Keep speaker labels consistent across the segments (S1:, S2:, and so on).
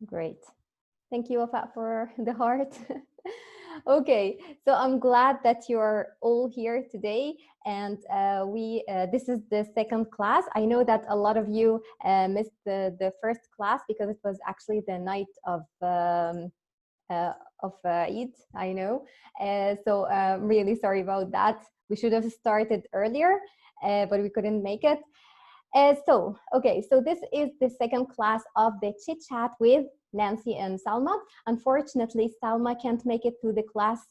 S1: Great. Thank you, Wafa, for the heart. Okay, so I'm glad that you're all here today, and we this is the second class. I know that a lot of you missed the first class because it was actually the night uh, of Eid. I know, so I'm really sorry about that. We should have started earlier, but we couldn't make it. Okay, so this is the second class of the chit chat with Nancy and Salma. Unfortunately, Salma can't make it to the class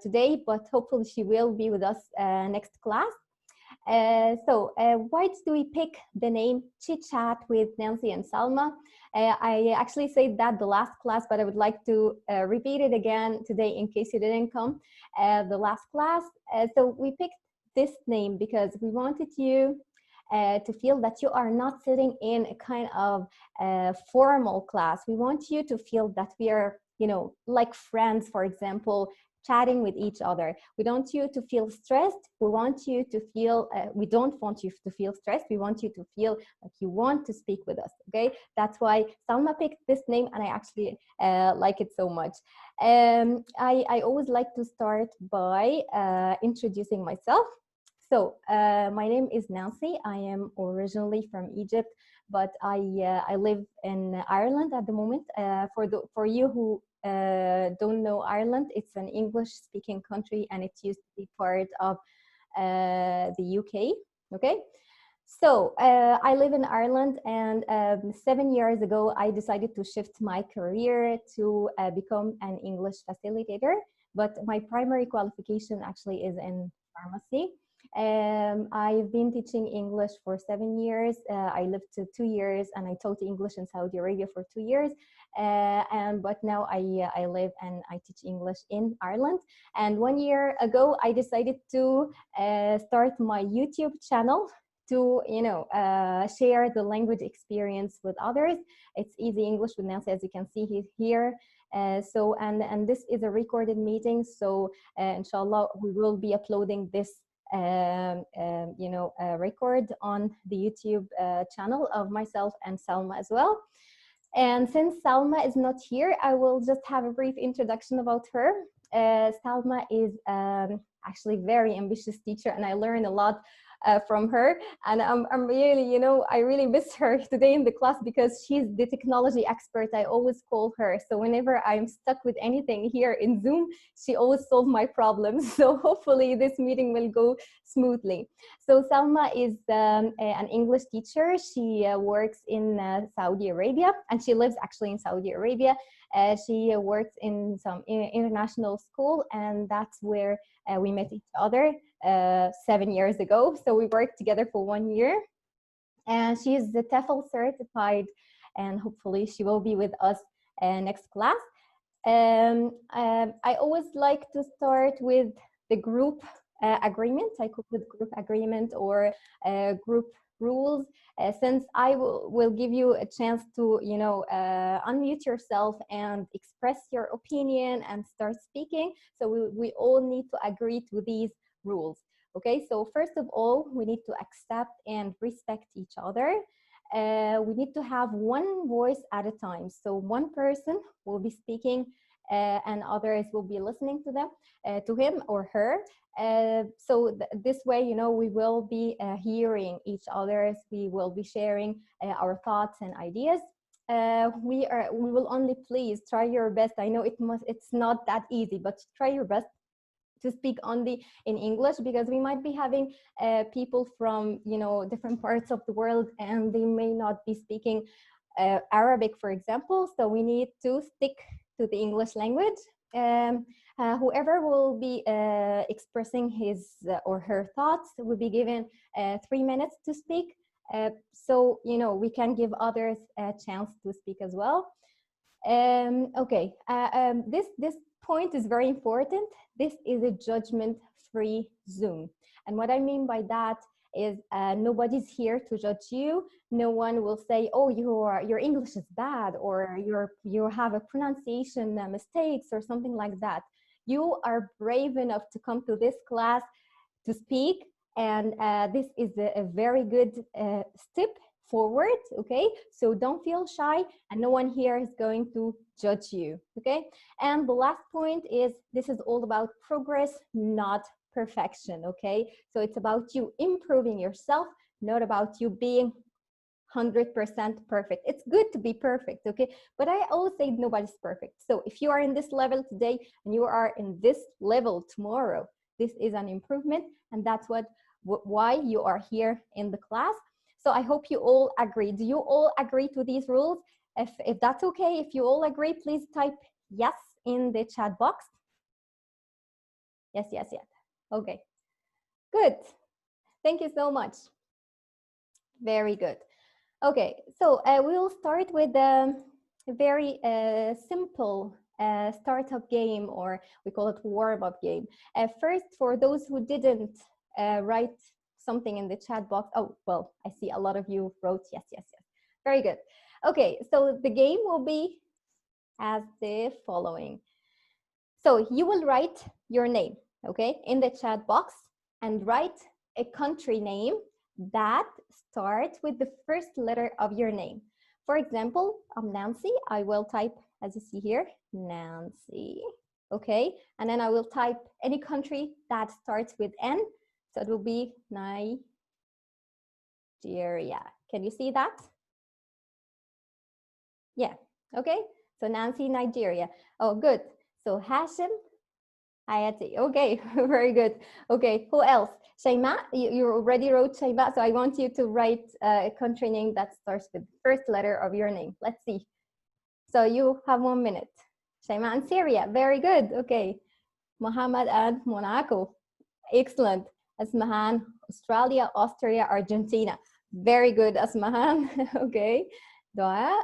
S1: today, but hopefully she will be with us next class. Why do we pick the name Chit-chat with Nancy and Salma? I actually said that the last class, but I would like to repeat it again today in case you didn't come the last class. So we picked this name because we wanted you to feel that you are not sitting in a kind of formal class. We want you to feel that we are, like friends, for example, chatting with each other. We don't want you to feel stressed. We want you to feel, we don't want you to feel stressed. We want you to feel like you want to speak with us, okay? That's why Salma picked this name and I actually like it so much. I always like to start by introducing myself. My name is Nancy. I am originally from Egypt, but I live in Ireland at the moment. For you who don't know Ireland, it's an English-speaking country, and it used to be part of the UK. Okay, I live in Ireland, and 7 years ago, I decided to shift my career to become an English facilitator. But my primary qualification actually is in pharmacy. I've been teaching English for 7 years. I lived 2 years and I taught English in Saudi Arabia for 2 years. But now I live and I teach English in Ireland. And 1 year ago, I decided to start my YouTube channel to share the language experience with others. It's Easy English with Nancy, as you can see here. And this is a recorded meeting, so inshallah we will be uploading this record on the YouTube channel of myself and Salma as well. And since Salma is not here, I will just have a brief introduction about her. Salma is actually a very ambitious teacher, and I learned a lot from her. And I'm really, I really miss her today in the class because she's the technology expert. I always call her. So whenever I'm stuck with anything here in Zoom, she always solves my problems. So hopefully this meeting will go smoothly. So Salma is an English teacher. She works in Saudi Arabia, and she lives actually in Saudi Arabia. She works in some international school, and that's where we met each other 7 years ago. So we worked together for 1 year. And she is the TEFL certified, and hopefully she will be with us next class. I always like to start with the group agreement. I call it group agreement or group rules, since I will give you a chance to unmute yourself and express your opinion and start speaking. So we all need to agree to these rules. Okay, so first of all, we need to accept and respect each other. We need to have one voice at a time. So one person will be speaking and others will be listening to them, to him or her. This way, we will be hearing each other's, we will be sharing our thoughts and ideas. We will only, please try your best. I know it's not that easy, but try your best to speak only in English, because we might be having people from different parts of the world, and they may not be speaking Arabic, for example. So we need to stick to the English language. Whoever will be expressing his or her thoughts will be given 3 minutes to speak, so we can give others a chance to speak as well. Okay, this point is very important. This is a judgment-free Zoom. And what I mean by that is nobody's here to judge you. No one will say, oh, your English is bad, or you have a pronunciation mistakes or something like that. You are brave enough to come to this class to speak, and this is a very good step forward, okay? So don't feel shy, and no one here is going to judge you, okay? And the last point is, this is all about progress, not perfection, okay? So it's about you improving yourself, not about you being 100% perfect. It's good to be perfect, okay? But I always say nobody's perfect. So if you are in this level today and you are in this level tomorrow, this is an improvement, and that's why you are here in the class. So I hope you all agree. Do you all agree to these rules? If that's okay, if you all agree, please type yes in the chat box. Yes, yes, yes. Okay, good. Thank you so much. Very good. Okay, so we will start with a very simple startup game, or we call it warm-up game. First, for those who didn't write something in the chat box, oh, well, I see a lot of you wrote yes, yes, yes. Very good. Okay, so the game will be as the following. So you will write your name, okay, in the chat box, and write a country name that starts with the first letter of your name. For example, I'm Nancy. I will type, as you see here, Nancy, okay? And then I will type any country that starts with N. So it will be Nigeria. Can you see that? Yeah, okay. So Nancy, Nigeria. Oh, good. So Hashim, Hayati. Okay, very good. Okay, who else? Shaima, you already wrote Shaima, so I want you to write a country name that starts with the first letter of your name. Let's see. So you have 1 minute. Shaima and Syria, very good. Okay, Muhammad and Monaco. Excellent. Asmahan, Australia, Austria, Argentina. Very good, Asmahan. Okay. Doha,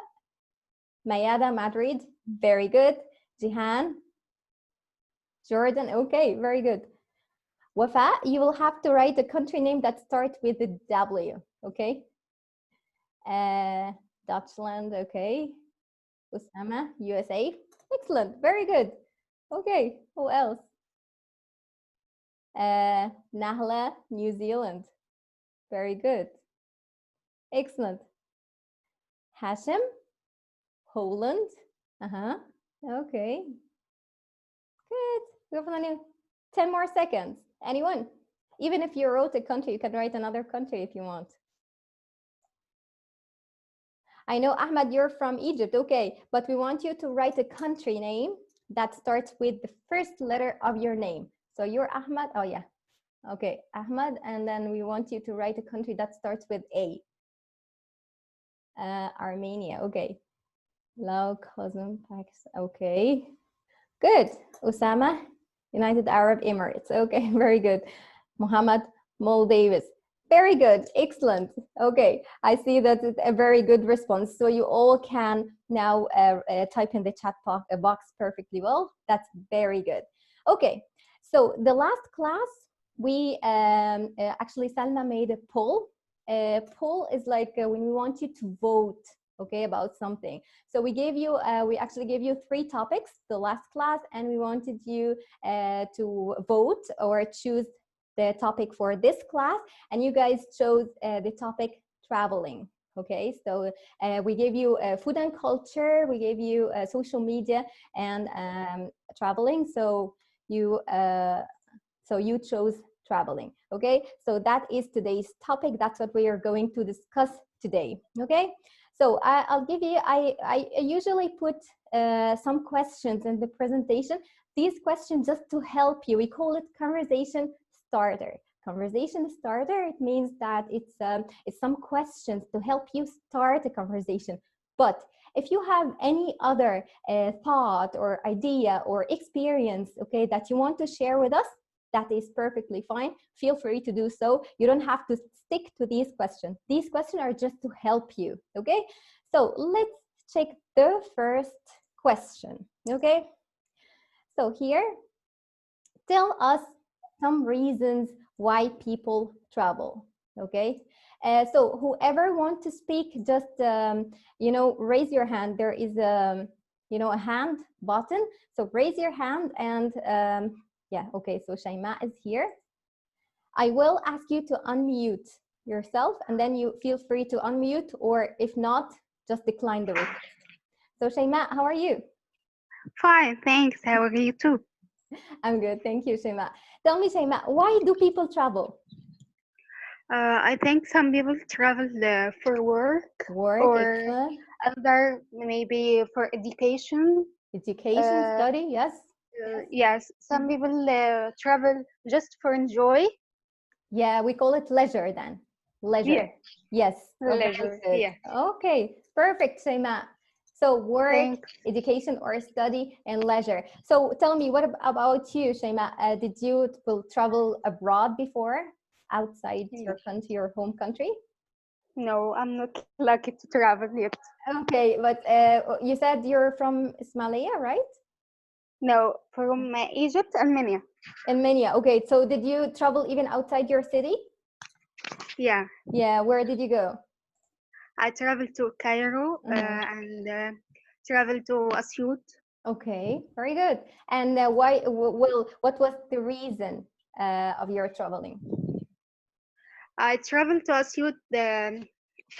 S1: Mayada, Madrid. Very good. Jihan, Jordan. Okay, very good. Wafa, you will have to write a country name that starts with a W, okay? Dutchland, okay. Usama, USA. Excellent, very good. Okay, who else? Nahla, New Zealand. Very good. Excellent. Hashim, Poland. Okay. Good. We have only 10 more seconds. Anyone? Even if you wrote a country, you can write another country if you want. I know, Ahmad, you're from Egypt. Okay, but we want you to write a country name that starts with the first letter of your name. So you're Ahmad. Oh, yeah. Okay, Ahmad. And then we want you to write a country that starts with A. Armenia. Okay. Laos, Kazan, Pakistan. Okay. Good. Osama, United Arab Emirates. Okay, very good. Muhammad, Maldives. Very good, excellent. Okay, I see that it's a very good response. So you all can now type in the chat box perfectly well. That's very good. Okay, so the last class, we actually Salma made a poll. A poll is like when we want you to vote, okay, about something. So we gave you, we actually gave you 3 topics the last class, and we wanted you to vote or choose the topic for this class, and you guys chose the topic traveling. Okay, so we gave you food and culture, we gave you social media, and traveling. So you chose traveling. Okay, so that is today's topic. That's what we are going to discuss today. Okay, so I'll give you. I usually put some questions in the presentation. These questions just to help you. We call it conversation starter. Conversation starter, it means that it's some questions to help you start a conversation. But if you have any other thought or idea or experience, okay, that you want to share with us, that is perfectly fine. Feel free to do so. You don't have to stick to these questions. These questions are just to help you, okay? So let's check the first question, okay? So here, tell us some reasons why people travel, okay? So whoever wants to speak, just, you know, raise your hand. There is a, you know, a hand button. So raise your hand and, yeah, okay, so Shaima is here. I will ask you to unmute yourself, and then you feel free to unmute, or if not, just decline the request. So Shayma, how are you?
S2: Fine, thanks. How are you too?
S1: I'm good, thank you, Shayma. Tell me, Shayma, why do people travel?
S2: I think some people travel for work
S1: Work,
S2: or
S1: excellent.
S2: other maybe for education.
S1: Education,
S2: Uh,
S1: study, yes. Yes.
S2: yes, some people travel just for enjoy.
S1: Yeah, we call it leisure then.
S2: Yeah,
S1: Leisure. Yes. Oh, very
S2: leisure.
S1: good.
S2: Yeah,
S1: Okay, perfect, Shayma. So work,
S2: thanks.
S1: education or study, and leisure. So tell me, what about you, Shayma? Did you travel abroad before, outside
S2: Yeah.
S1: your country, your home country?
S2: No, I'm not lucky to travel yet.
S1: Okay, but you said you're from Somalia, right?
S2: No, from Egypt, Armenia.
S1: Armenia. Okay, so did you travel even outside your city?
S2: Yeah,
S1: Yeah, where did you go?
S2: I traveled to Cairo
S1: Mhm.
S2: and traveled to Asyut.
S1: Okay, very good. And why? Well, what was the reason of your traveling?
S2: I traveled to Asyut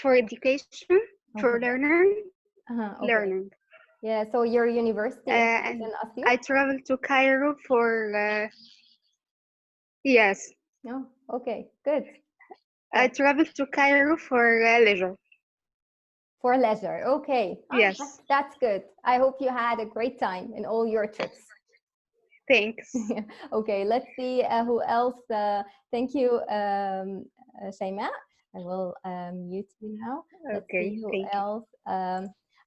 S2: for education, for
S1: Okay. Okay.
S2: learning.
S1: Yeah. So your university is
S2: And
S1: in
S2: I
S1: Asyut?
S2: traveled to Cairo for yes.
S1: No. Okay. Good.
S2: I
S1: Yeah.
S2: traveled to Cairo for leisure.
S1: For leisure. Okay.
S2: Yes,
S1: That's good. I hope you had a great time in all your trips.
S2: thanks.
S1: Okay. Let's see who else. Thank you, Shaima. I will mute you now. Let's see
S2: Okay,
S1: who
S2: thank you.
S1: else.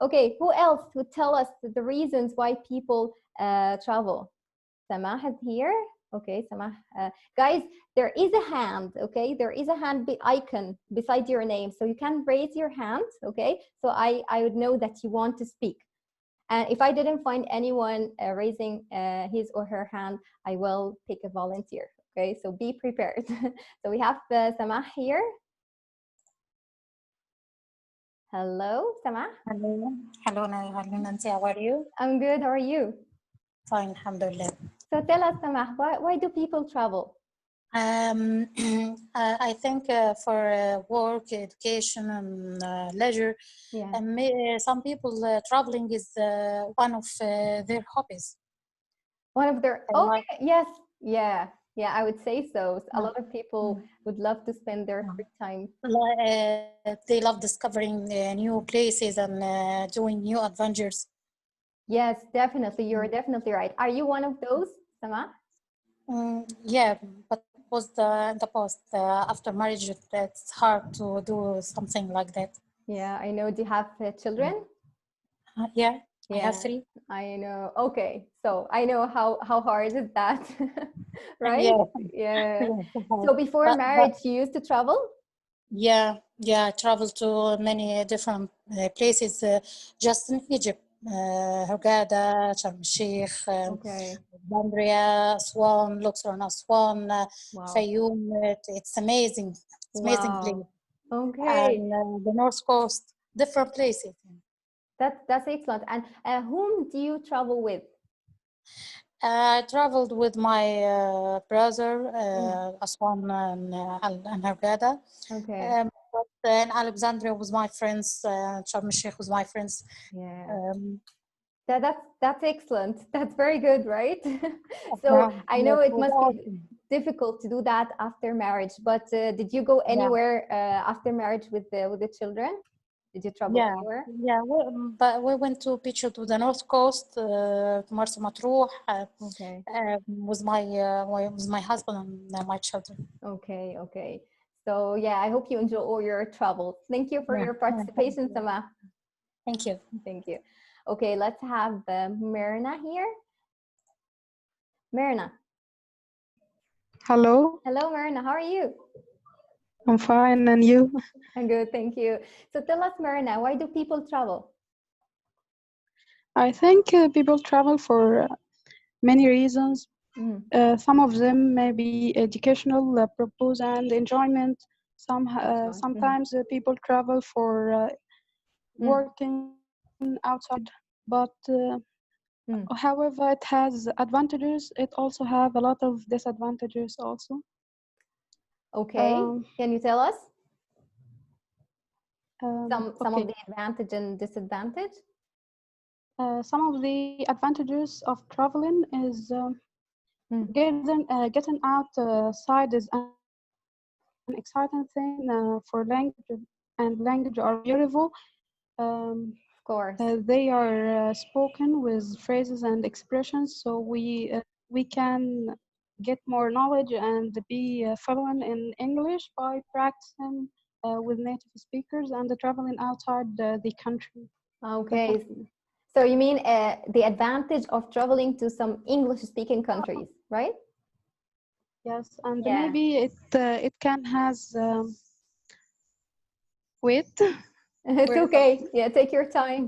S1: Okay, who else would tell us the reasons why people travel? Samah is here. Okay, Samah. Guys, there is a hand, okay? There is a hand icon beside your name. So you can raise your hand, okay? So I would know that you want to speak. And if I didn't find anyone raising his or her hand, I will pick a volunteer, okay? So be prepared. So we have Samah here. Hello, Samah.
S3: Hello, hello, Nancy. How are you?
S1: I'm good. How are you?
S3: Fine, alhamdulillah.
S1: So tell us, Samah, why do people travel?
S3: I think for work, education, and leisure,
S1: Yeah.
S3: some people traveling is one of their hobbies.
S1: One of their,
S3: Like,
S1: okay, yes, yeah, yeah, I would say so. A
S3: uh,
S1: lot of people would love to spend their free time.
S3: they love discovering new places and doing new adventures.
S1: Yes, definitely. You're definitely right. Are you one of those, Sama?
S3: Yeah, but was in the past after marriage, it's hard to do something like that.
S1: Yeah, I know. Do you have children?
S3: Yeah, I have
S1: Yeah,
S3: 3.
S1: I know. Okay, so I know how hard is that, right?
S3: Yeah,
S1: Yeah.
S3: yeah.
S1: So before
S3: But
S1: marriage, you used to travel?
S3: yeah, I traveled to many different places just in Egypt. Hurghada, Sharm el-Sheikh,
S1: Okay.
S3: Alexandria, Aswan, Luxor and Aswan,
S1: Wow.
S3: Fayoum. It's amazing. It's amazing place.
S1: Wow. Okay.
S3: And the North Coast, different places.
S1: That's excellent. And whom do you travel with?
S3: I traveled with my brother,
S1: Mm,
S3: Aswan and Hurghada.
S1: okay.
S3: But in Alexandria was my friends, Sharm el-Sheikh was my friends.
S1: Yeah.
S3: Um,
S1: That's excellent. That's very good, right? So I
S3: yeah,
S1: know
S3: it
S1: it
S3: was
S1: must be
S3: awesome.
S1: difficult to do that after marriage, but did you go
S3: Yeah,
S1: anywhere after marriage with the children? Did you travel
S3: yeah,
S1: anywhere?
S3: yeah. But we went to beach to the North Coast, to Marsa Matruh,
S1: Okay.
S3: with my husband and my children.
S1: Okay, okay. So yeah, I hope you enjoy all your travels. Thank you for
S3: Yeah,
S1: your
S3: yeah, thank
S1: participation,
S3: you.
S1: Sama.
S3: Thank you.
S1: Thank you. Okay, let's have Myrna here. Myrna.
S4: Hello,
S1: Hello, Myrna. How are you?
S4: I'm fine, and you?
S1: I'm good, thank you. So tell us, Myrna, why do people travel?
S4: I think people travel for many reasons.
S1: Mm,
S4: Some of them may be educational purpose and enjoyment.
S1: excellent. Mm,
S4: Sometimes people travel for
S1: mm,
S4: working outside, but
S1: mm.
S4: however, it has advantages. It also have a lot of disadvantages also.
S1: Okay,
S4: Um,
S1: can you tell us? Some of
S4: Okay.
S1: the advantage and disadvantage.
S4: Some of the advantages of traveling is
S1: Hmm.
S4: getting outside is an exciting thing for language, and language are beautiful. Um,
S1: Of course.
S4: they are spoken with phrases and expressions, so we can get more knowledge and be fluent in English by practicing with native speakers and traveling outside the country. The
S1: Okay.
S4: country.
S1: So you mean the advantage of traveling to some English-speaking countries, right?
S4: Yes, and
S1: Yeah.
S4: maybe it can has wait.
S1: It's
S4: Where is the
S1: okay. Yeah, take your time.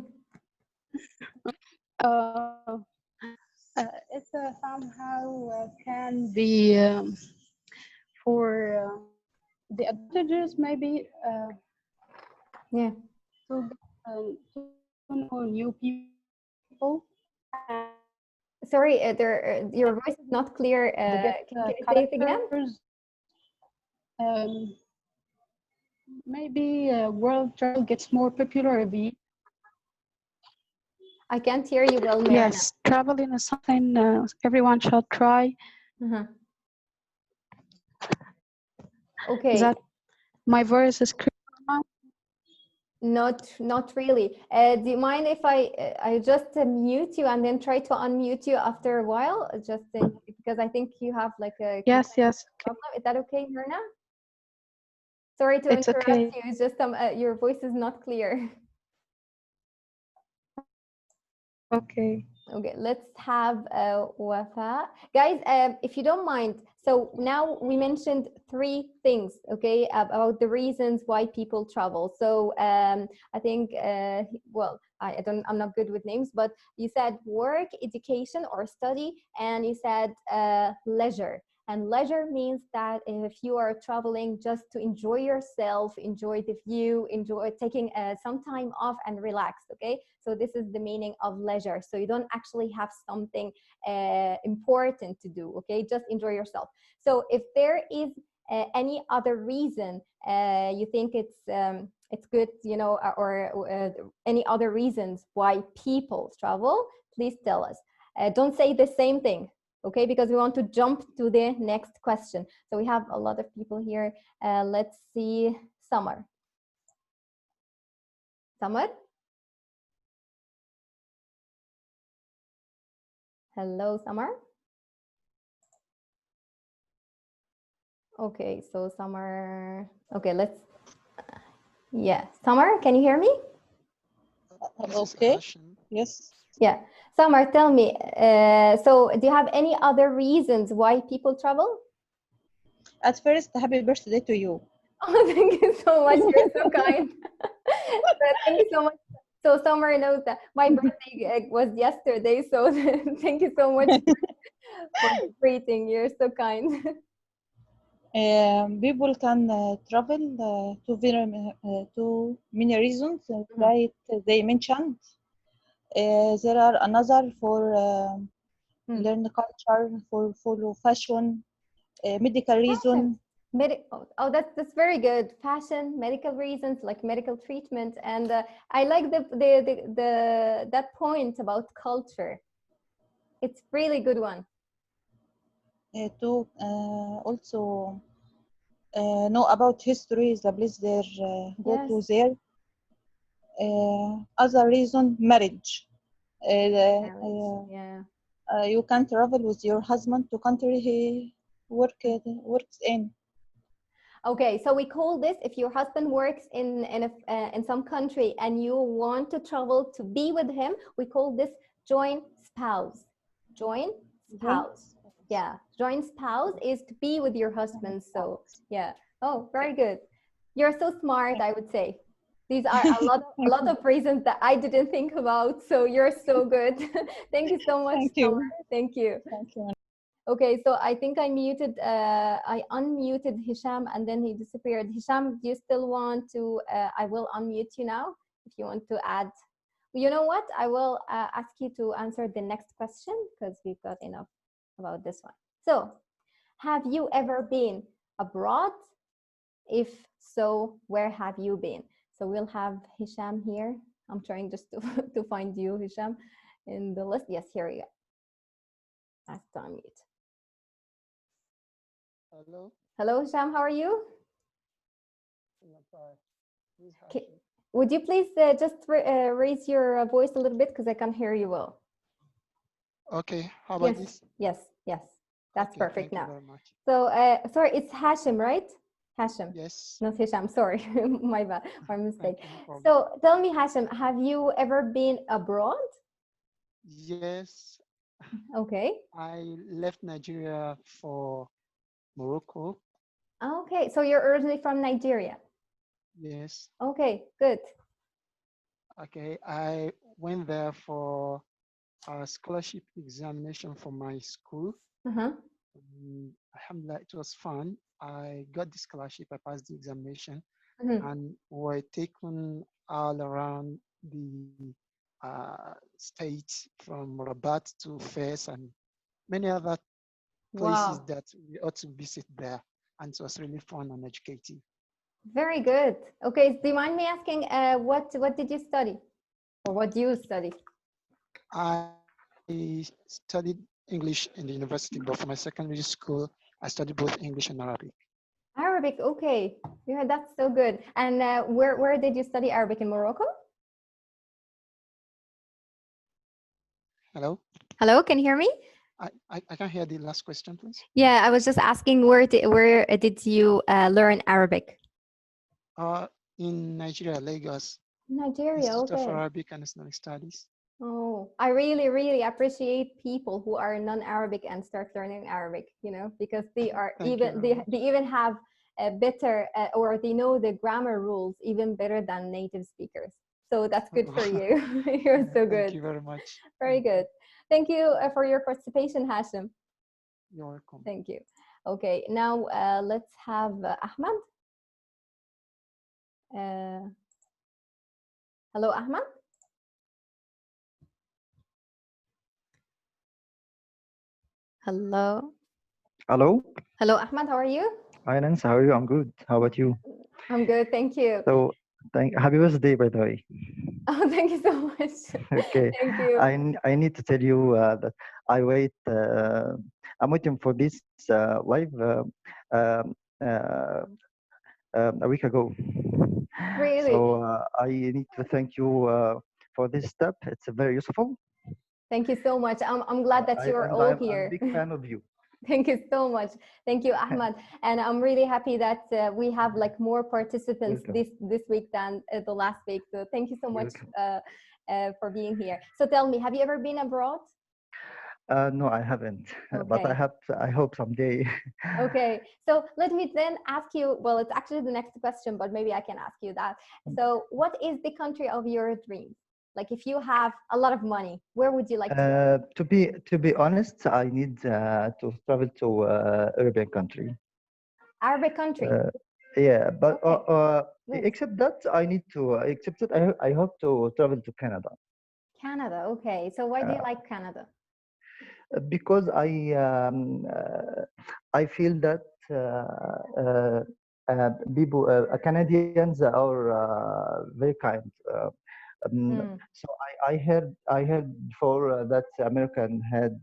S4: uh, it somehow can be for the advantages maybe
S1: Yeah.
S4: to know new people and
S1: Sorry, your voice is not clear.
S4: to get
S1: Can you say it again?
S4: characters. Um, maybe world travel gets more popular every year.
S1: I can't hear you well, Marina.
S4: Yes, traveling is something everyone should try.
S1: Uh-huh. Okay.
S4: That my voice is clear now.
S1: Not really. Do you mind if I just mute you and then try to unmute you after a while? Because I think you have like a
S4: Yes,
S1: connection
S4: yes,
S1: problem. Is that okay, Myrna? Sorry to
S4: it's
S1: interrupt
S4: okay.
S1: you. It's just your voice is not clear.
S4: Okay.
S1: Okay, let's have Wafa. Guys, if you don't mind, so now we mentioned three things, okay, about the reasons why people travel. So I think, well, I'm not good with names, but you said work, education, or study, and you said leisure. And leisure means that if you are traveling just to enjoy yourself, enjoy the view, enjoy taking some time off and relax, okay? So this is the meaning of leisure. So you don't actually have something important to do, okay? Just enjoy yourself. So if there is any other reason you think it's good, you know, or any other reasons why people travel, please tell us. Don't say the same thing, okay? Because we want to jump to the next question. So we have a lot of people here. Let's see, Summer. Summer? Hello, Summer. Okay, so Summer. Okay, yeah. Summer, can you hear me?
S5: Okay. Yes.
S1: Yeah. Summer, tell me, so do you have any other reasons why people travel?
S5: At first, happy birthday to you.
S1: Oh, thank you so much. You're so kind. Thank you so much. So Summer knows that my birthday was yesterday, so thank you so much for the greeting. You're so kind.
S5: People can travel to many reasons, right? They mentioned. There are another for learn culture, for follow fashion, medical
S1: Fashion.
S5: reason.
S1: Oh, that's very good. Fashion, medical reasons, like medical treatment, and I like the that point about culture. It's really good one.
S5: To also know about history, the place they go
S1: Yes.
S5: to there. Other reason, marriage.
S1: Marriage. Yeah.
S5: You can travel with your husband to country he works in.
S1: Okay, so we call this, if your husband works in some country and you want to travel to be with him, we call this joint spouse. Joint spouse. Yeah, joint spouse is to be with your husband. So yeah. Oh, very good. You're so smart, I would say. These are a lot of reasons that I didn't think about. So you're so good. Thank you so much,
S5: Thank
S1: Summer.
S5: you.
S1: Thank you.
S5: Thank you.
S1: Okay, so I think I unmuted Hisham and then he disappeared. Hisham, do you still want to, I will unmute you now if you want to add. You know what? I will ask you to answer the next question because we've got enough about this one. So, have you ever been abroad? If so, where have you been? So we'll have Hisham here. I'm trying just to, to find you, Hisham, in the list. Yes, here we go. Ask to unmute.
S6: Hello.
S1: Hello, Hisham, how are you?
S6: Please,
S1: Would you please just raise your voice a little bit because I can't hear you well?
S6: okay, how about
S1: Yes,
S6: this?
S1: yes, yes. That's
S6: Okay,
S1: perfect
S6: thank you
S1: now.
S6: very much.
S1: So, sorry, it's Hashim, right? Hashim,
S6: Yes,
S1: not Hisham, sorry, my bad, my mistake.
S6: thank you, no problem.
S1: So tell me, Hashim, have you ever been abroad?
S6: Yes,
S1: Okay.
S6: I left Nigeria for Morocco.
S1: Okay, so you're originally from Nigeria.
S6: Yes,
S1: Okay, good.
S6: okay, I went there for a scholarship examination for my school.
S1: Uh-huh.
S6: Alhamdulillah, it was fun. I got the scholarship, I passed the examination,
S1: Mhm.
S6: and were taken all around the state from Rabat to Fez and many other places
S1: Wow,
S6: that we ought to visit there. And it was really fun and educative.
S1: very good. Okay, do you mind me asking what did you study? Or what do you study?
S6: I studied English in the university, but for my secondary school, I studied both English and Arabic.
S1: Arabic, okay. Yeah, that's so good. And where did you study Arabic, in Morocco?
S6: Hello?
S1: Hello, can you hear me?
S6: I can't hear the last question, please.
S1: Yeah, I was just asking where did you learn Arabic?
S6: In Nigeria, Lagos,
S1: Nigeria,
S6: Institute of
S1: okay.
S6: Arabic and Islamic Studies.
S1: Oh, I really, really appreciate people who are non-Arabic and start learning Arabic, you know, because they are
S6: Thank you
S1: even
S6: very much.
S1: they even have a better or they know the grammar rules even better than native speakers. So that's good for you. You're so
S6: Thank
S1: good.
S6: you very much.
S1: Very
S6: Thank you.
S1: good. Thank you for your participation, Hashim.
S6: You're welcome.
S1: Thank you. Okay, now let's have Ahmad. Hello, Ahmad. Hello.
S7: Hello.
S1: Hello, Ahmad. How are you?
S7: Hi, Nancy. How are you? I'm good. How about you?
S1: I'm good. Thank you.
S7: So, happy birthday, by the way.
S1: Oh, thank you so much.
S7: Okay.
S1: Thank you.
S7: I need to tell you that I wait. I'm waiting for this live um, uh, a week ago.
S1: Really?
S7: So I need to thank you for this step. It's very useful.
S1: Thank you so much. I'm glad that you're all
S7: I'm
S1: here.
S7: a big fan of you.
S1: Thank you so much. Thank you, Ahmad. And I'm really happy that we have like more participants this week than the last week. So thank you so much for being here. So tell me, have you ever been abroad?
S7: No, I haven't, but
S1: Okay.
S7: I hope someday.
S1: Okay, so let me then ask you, well, it's actually the next question, but maybe I can ask you that. So what is the country of your dreams? Like if you have a lot of money, where would you like to go?
S7: To be honest, I need to travel to European country.
S1: Arabic country?
S7: Yeah, but
S1: Good.
S7: except that I need to except that I hope to travel to Canada.
S1: Canada, okay. So why do you like Canada?
S7: Because I feel that people Canadians are very kind. So I heard before that American had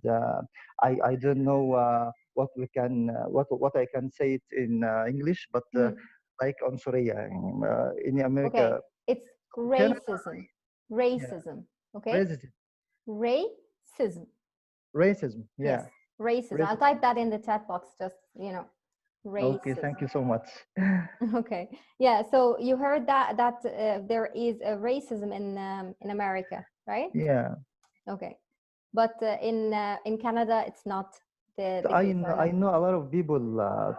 S7: I don't know what we can what I can say it in English, but like on Syria in America.
S1: Okay, it's racism. Racism. Okay.
S7: Racism.
S1: Racism.
S7: Racism. Yeah.
S1: Yes, racism. I'll
S7: Racism.
S1: type that in the chat box. Just racism.
S7: Okay, thank you so much.
S1: Okay, yeah. So you heard that there is a racism in America, right?
S7: Yeah.
S1: Okay, but in Canada, it's not the case.
S7: I know a lot of people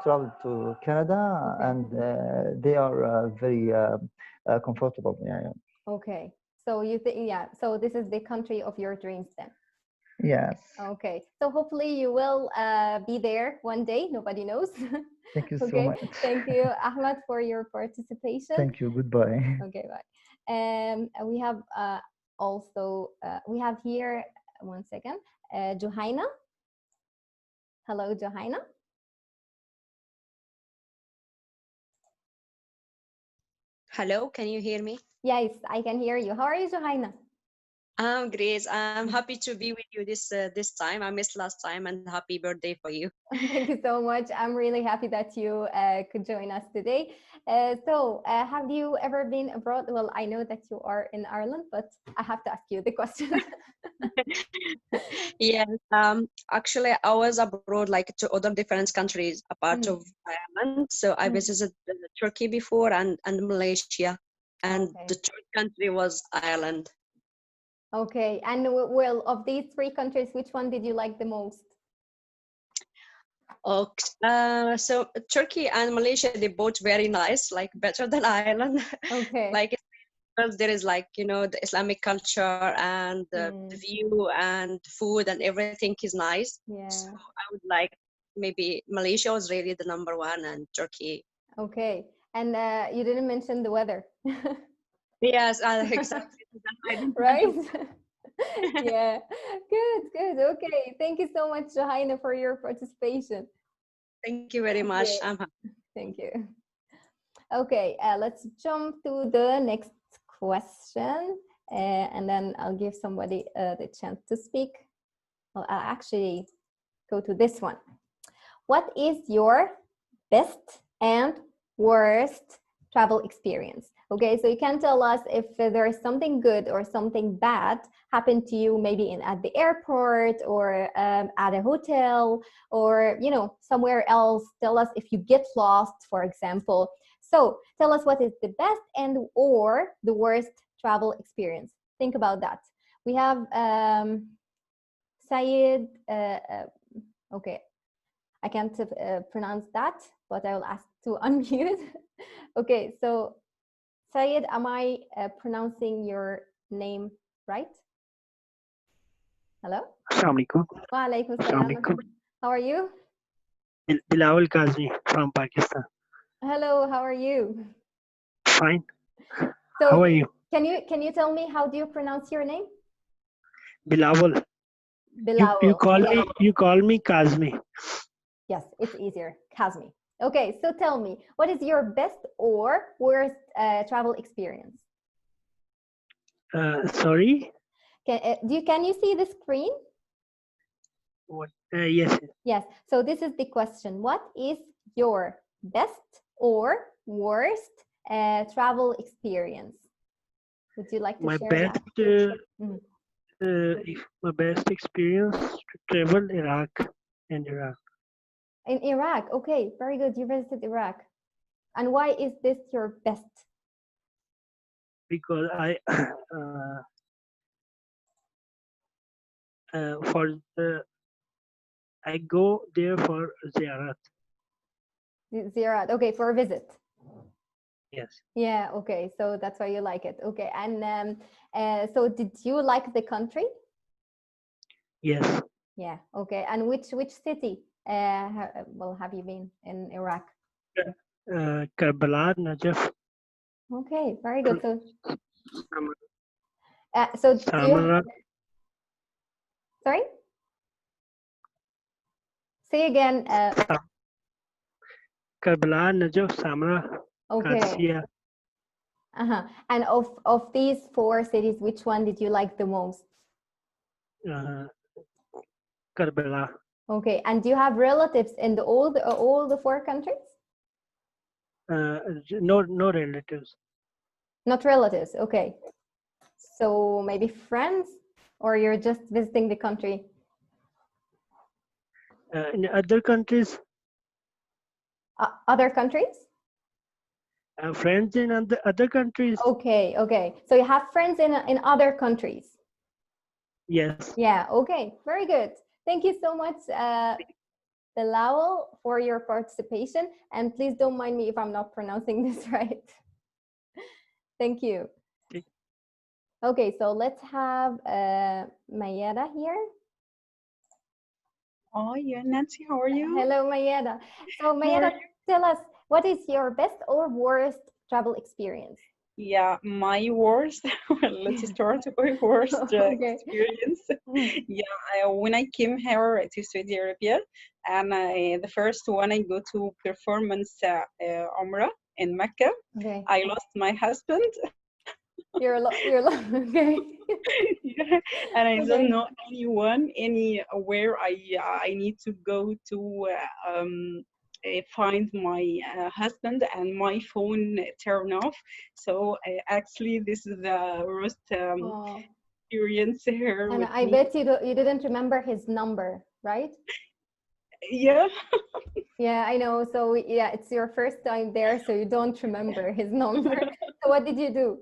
S7: travel to Canada and they are very comfortable. Yeah.
S1: Okay, so you think, yeah. So this is the country of your dreams then.
S7: Yes.
S1: Okay, so hopefully you will be there one day. Nobody knows.
S7: Thank you so
S1: Okay,
S7: much.
S1: thank you, Ahmad, for your participation.
S7: Thank you. Goodbye.
S1: Okay, bye. We have also we have here 1 second, Johaina. Hello, Johaina.
S8: Hello, can you hear me?
S1: Yes, I can hear you. How are you, Johaina?
S8: I'm great. I'm happy to be with you this time. I missed last time, and happy birthday for you.
S1: Thank you so much. I'm really happy that you could join us today. Have you ever been abroad? Well, I know that you are in Ireland, but I have to ask you the question.
S8: Yes. Actually, I was abroad like to other different countries, a part of Ireland. So I visited Turkey before and Malaysia, and the third country was Ireland.
S1: Okay. And well, of these three countries, which one did you like the most?
S8: So Turkey and Malaysia, they both very nice, like better than Ireland.
S1: Okay.
S8: Like because there is like the Islamic culture and the view and food and everything is nice.
S1: Yeah.
S8: So I would like maybe Malaysia was really the number one and Turkey.
S1: Okay. And you didn't mention the weather.
S8: Yes, exactly.
S1: Right? Yeah. Good. Okay. Thank you so much, Johaina, for your participation.
S8: Thank you very much. I'm happy.
S1: Thank you. Okay, let's jump to the next question, and then I'll give somebody the chance to speak. Well, I'll actually go to this one. What is your best and worst travel experience? Okay, so you can tell us if there is something good or something bad happened to you, maybe at the airport or at a hotel or somewhere else. Tell us if you get lost, for example. So tell us what is the best and or the worst travel experience. Think about that. We have Sayed. Okay, I can't pronounce that, but I will ask to unmute. Okay, so Sayed, am I pronouncing your name right? Hello?
S9: Assalamu alaikum.
S1: Wa alaikum salam. How are you?
S9: Bilawal Kazmi from Pakistan.
S1: Hello, how are you?
S9: Fine.
S1: So
S9: how are you?
S1: Can you tell me how do you pronounce your name?
S9: Bilawal.
S1: Bilawal.
S9: You call me Kazmi.
S1: Yes, it's easier. Kazmi. Okay, so tell me, what is your best or worst travel experience?
S9: Sorry?
S1: Can you see the screen?
S9: What? Yes.
S1: Yes, so this is the question. What is your best or worst travel experience? Would you like to share that?
S9: My best experience to travel Iraq and Iraq.
S1: In Iraq, okay, very good. You visited Iraq. And why is this your best?
S9: Because I go there for ziyarat.
S1: Ziyarat, okay, for a visit.
S9: Yes.
S1: Yeah, okay, so that's why you like it. Okay, and so did you like the country?
S9: Yes.
S1: Yeah, okay, and which city have you been in Iraq?
S9: Karbala, Najaf.
S1: Okay, very good. So sorry? Say again.
S9: Karbala, Najaf, Samra,
S1: okay. And of these four cities, which one did you like the most?
S9: Karbala.
S1: Okay, and do you have relatives in all the four countries?
S9: No relatives.
S1: Not relatives, okay. So maybe friends, or you're just visiting the country?
S9: In other countries.
S1: Other countries?
S9: Friends in other countries.
S1: Okay, okay. So you have friends in other countries?
S9: Yes.
S1: Yeah, okay, very good. Thank you so much, Bilawal, for your participation. And please don't mind me if I'm not pronouncing this right. Thank you. Okay, so let's have Mayeda here.
S10: Oh, yeah, Nancy, how are you?
S1: Hello, Mayeda. So Mayeda, tell us, what is your best or worst travel experience?
S10: Yeah, my worst. Well, let's start with my worst experience. Yeah, when I came here to Saudi Arabia, and the first one I go to performance Umrah. in Mecca.
S1: Okay.
S10: I lost my husband.
S1: You're okay.
S10: Yeah, and I
S1: Okay.
S10: don't know anyone anywhere. I need to go to find my husband, and my phone turn off. So actually, this is the worst
S1: Oh.
S10: experience here
S1: And
S10: with
S1: I
S10: me.
S1: bet you didn't remember his number, right?
S10: Yeah.
S1: Yeah, I know. So yeah, it's your first time there, so you don't remember his number. So what did you do?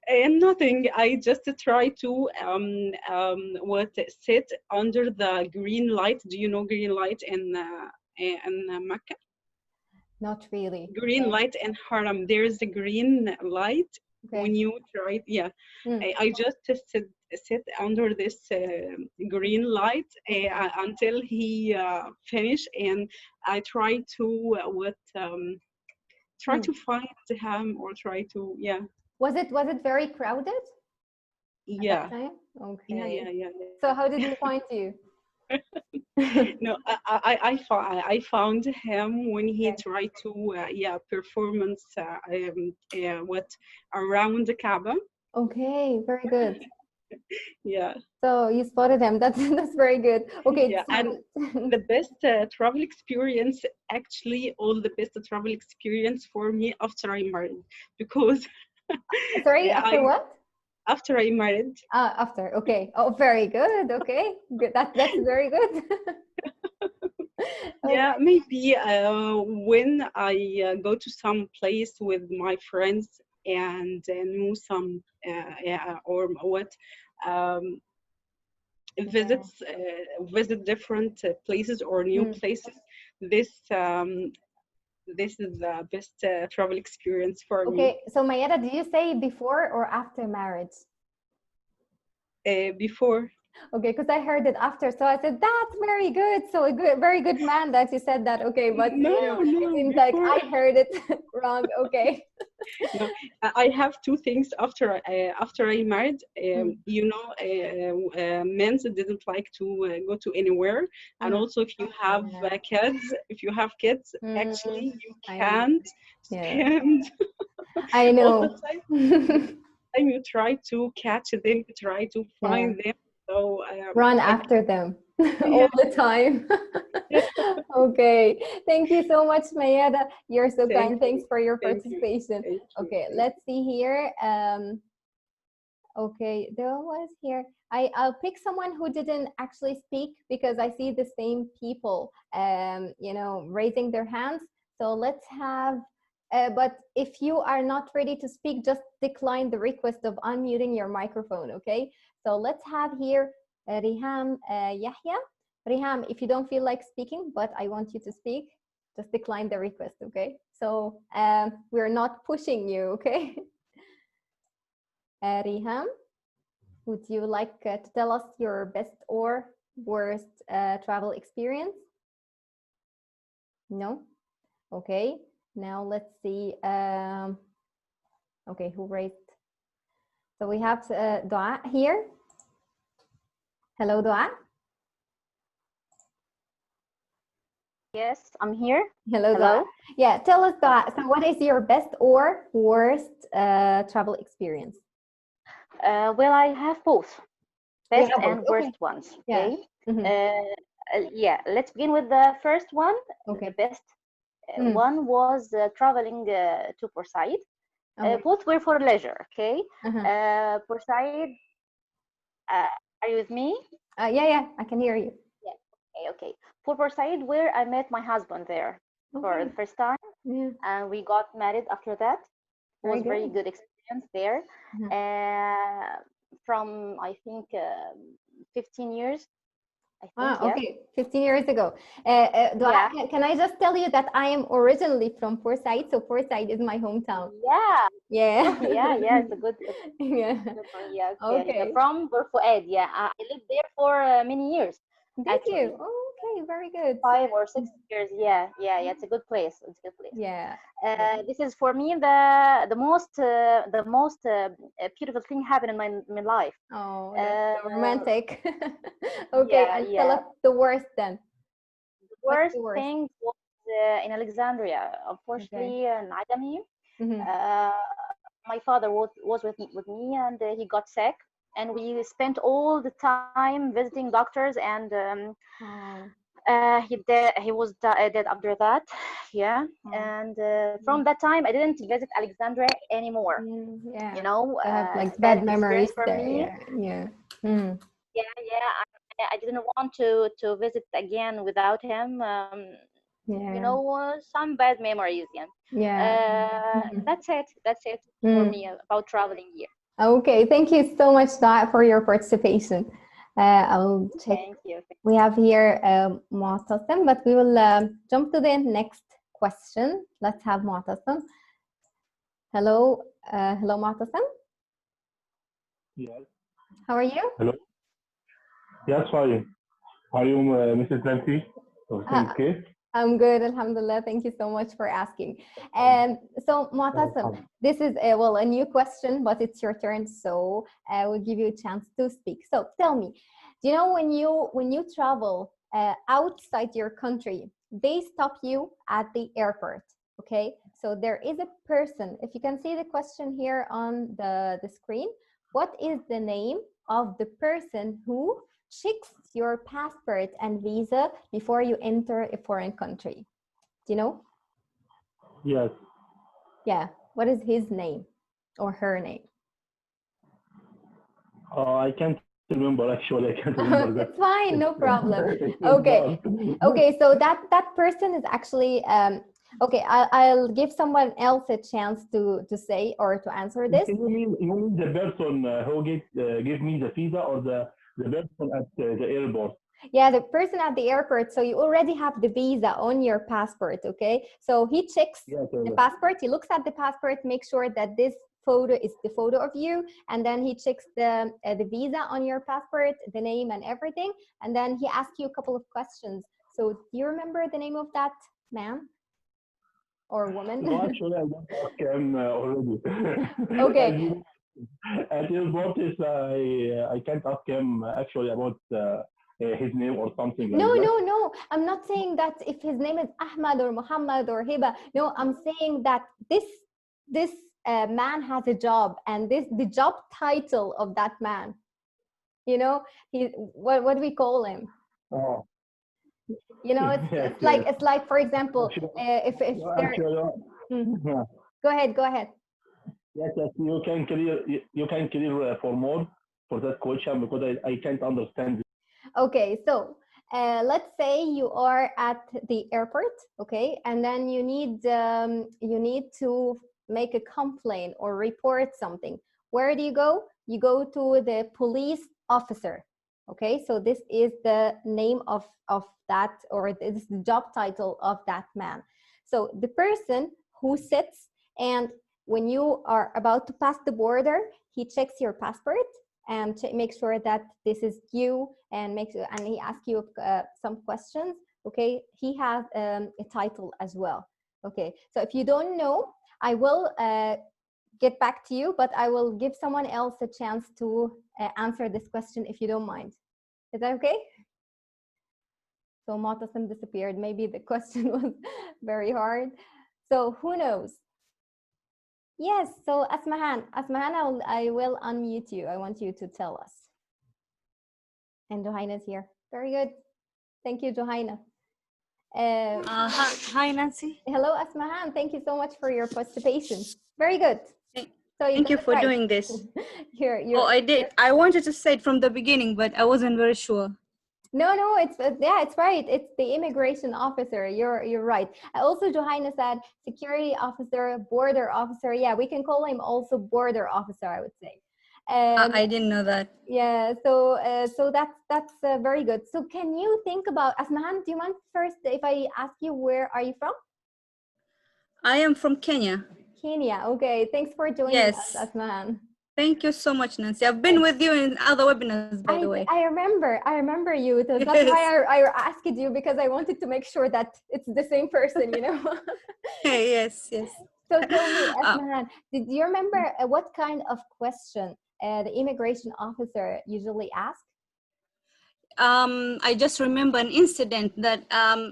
S10: And nothing. I just try to sit under the green light. Do you know green light in Mecca?
S1: Not really.
S10: Green light and haram. There's a green light when
S1: Okay.
S10: you try. Yeah,
S1: Mm.
S10: I just sit under this green light until he finish, and I try to try
S1: Mm.
S10: to find him, or try to
S1: Was it very crowded at that
S10: yeah
S1: time?
S10: yeah
S1: Okay.
S10: yeah.
S1: So how did he find you?
S10: No, I found him when he tried to performance what around the Kaaba.
S1: Okay, very good.
S10: Yeah.
S1: So you spotted him. That's very good. Okay,
S10: Yeah,
S1: so
S10: and the best travel experience, actually, all the best travel experience for me after I married, because
S1: sorry,
S10: I
S1: after what?
S10: after I married.
S1: After. Okay. Oh, very good. Okay, good. That's very good.
S10: Yeah, maybe when I go to some place with my friends and know some or what visit different places or new places. This is the best travel experience for me.
S1: Okay, so Mayeda, did you say before or after marriage?
S10: Before.
S1: Okay, because I heard it after, so I said that's very good. So a good, very good man that you said that. Okay, but
S10: No,
S1: it seems like
S10: before.
S1: I heard it wrong. Okay.
S10: No, I have two things after I married. You know, men didn't like to go to anywhere, and also if you have kids, actually you can't stand.
S1: I know.
S10: All the time you try to catch them, you try to find them. So
S1: run after them all the time. Okay, thank you so much, Mayeda. You're so kind. Thanks for your participation. Okay, let's see here. Okay, there was here. I'll pick someone who didn't actually speak, because I see the same people, you know, raising their hands. So let's have. But if you are not ready to speak, just decline the request of unmuting your microphone, okay? So let's have here Riham Yahya. Riham, if you don't feel like speaking, but I want you to speak, just decline the request, okay? So we're not pushing you, okay? Riham, would you like to tell us your best or worst travel experience? No? Okay. Now let's see. Okay, who raised? So we have Dua here. Hello, Dua.
S11: Yes, I'm here.
S1: Hello, Dua. Yeah, tell us, Dua. So what is your best or worst travel experience?
S11: Well, I have both, best and worst ones. Okay. Yeah, let's begin with the first one. The best one was traveling to Portside. Both were for leisure. Okay. Portside. Are you with me?
S1: Yeah, I can hear you.
S11: Yeah. Okay. For Portside, where I met my husband there for the first time, and we got married after that. It was very good experience there. From I think 15 years. I think,
S1: okay, 15 years ago. Can I just tell you that I am originally from Portside, so Portside is my hometown.
S11: Yeah. Yeah. It's a good.
S1: Yeah.
S11: Okay. From Burfuad. Yeah, I lived there for many years.
S1: Did you? Okay, very good.
S11: 5 or 6 years. Yeah. It's a good place. It's a good place.
S1: Yeah.
S11: This is for me the most beautiful thing happened in my life.
S1: Oh, that's so romantic. Okay, and tell us the worst then.
S11: The worst thing was in Alexandria. Unfortunately, in Adami,
S1: Mhm.
S11: my father was with me, and he got sick, and we spent all the time visiting doctors, and he was dead after that. Yeah, and from that time I didn't visit Alexandria anymore.
S1: Yeah.
S11: You know,
S1: I have like
S11: it's a
S1: bad
S11: bad
S1: memories
S11: experience for
S1: there.
S11: me.
S1: Yeah. Yeah. Mm.
S11: Yeah, I didn't want to visit again without him. You
S1: Yeah.
S11: know, some bad memories. Yeah.
S1: Yeah.
S11: That's it for
S1: Mm.
S11: me about traveling here.
S1: Okay. Thank you so much, Dot, for your participation. I'll check.
S11: Thank you.
S1: We have here Mu'tasim, but we will jump to the next question. Let's have Mu'tasim. Hello, hello, Mu'tasim.
S12: Yes.
S1: How are you?
S12: Hello. Yes, fine. Are you Mrs. Nancy? Everything okay?
S1: I'm good, alhamdulillah. Thank you so much for asking. And so, Mu'tasim, this is a new question, but it's your turn, so I will give you a chance to speak. So, tell me, do you know when you travel outside your country, they stop you at the airport? Okay, so there is a person. If you can see the question here on the screen, what is the name of the person who checks your passport and visa before you enter a foreign country? Do you know?
S12: Yes.
S1: Yeah. What is his name or her name?
S12: I can't remember, actually. I can't remember that.
S1: It's fine, no problem. Okay. Okay, so that person is actually okay, I'll give someone else a chance to say or to answer this.
S12: You mean the person who give me the visa, or the person at the airport?
S1: Yeah, the person at the airport. So you already have the visa on your passport, okay? So he checks the passport, he looks at the passport, make sure that this photo is the photo of you, and then he checks the visa on your passport, the name and everything, and then he asks you a couple of questions. So do you remember the name of that man or woman?
S12: No, actually, I don't ask him already.
S1: Okay.
S12: At airport, I can't ask him actually about his name or something like that.
S1: No. I'm not saying that if his name is Ahmad or Muhammad or Hiba. No, I'm saying that this man has a job, and the job title of that man. You know, what do we call him?
S12: Oh.
S1: You know, it's like for example, if there. Go ahead.
S12: Yes, you can clear for more for that question, because I can't understand it.
S1: Okay, so let's say you are at the airport, okay, and then you need to make a complaint or report something. Where do you go? You go to the police officer. Okay, so this is the name of that, or this is the job title of that man. So the person who sits, and when you are about to pass the border, he checks your passport and make sure that this is you, and he asks you some questions. Okay, he has a title as well. Okay, so if you don't know, I will get back to you, but I will give someone else a chance to answer this question if you don't mind. Is that okay? So Mu'tasim disappeared. Maybe the question was very hard. So who knows? Yes, so Asmahan, I will unmute you. I want you to tell us. And Johaina's here. Very good. Thank you, Johaina.
S13: Hi, Nancy.
S1: Hello, Asmahan. Thank you so much for your participation. Very good. So
S13: Thank you for doing this.
S1: Oh,
S13: I did. I wanted to say it from the beginning, but I wasn't very sure.
S1: No, it's right. It's the immigration officer. You're right. Also, Johaina said security officer, border officer. Yeah, we can call him also border officer, I would say.
S13: I didn't know that.
S1: Yeah, so that's very good. So can you think about, Asmahan, do you mind first if I ask you, where are you from?
S13: I am from Kenya.
S1: Kenya, okay. Thanks for joining us, Asmahan.
S13: Thank you so much, Nancy. I've been with you in other webinars, by the way.
S1: I remember you. That's why I asked you, because I wanted to make sure that it's the same person, you know.
S13: Yes.
S1: So tell me, Asmahan, did you remember what kind of question the immigration officer usually asks?
S13: I just remember an incident that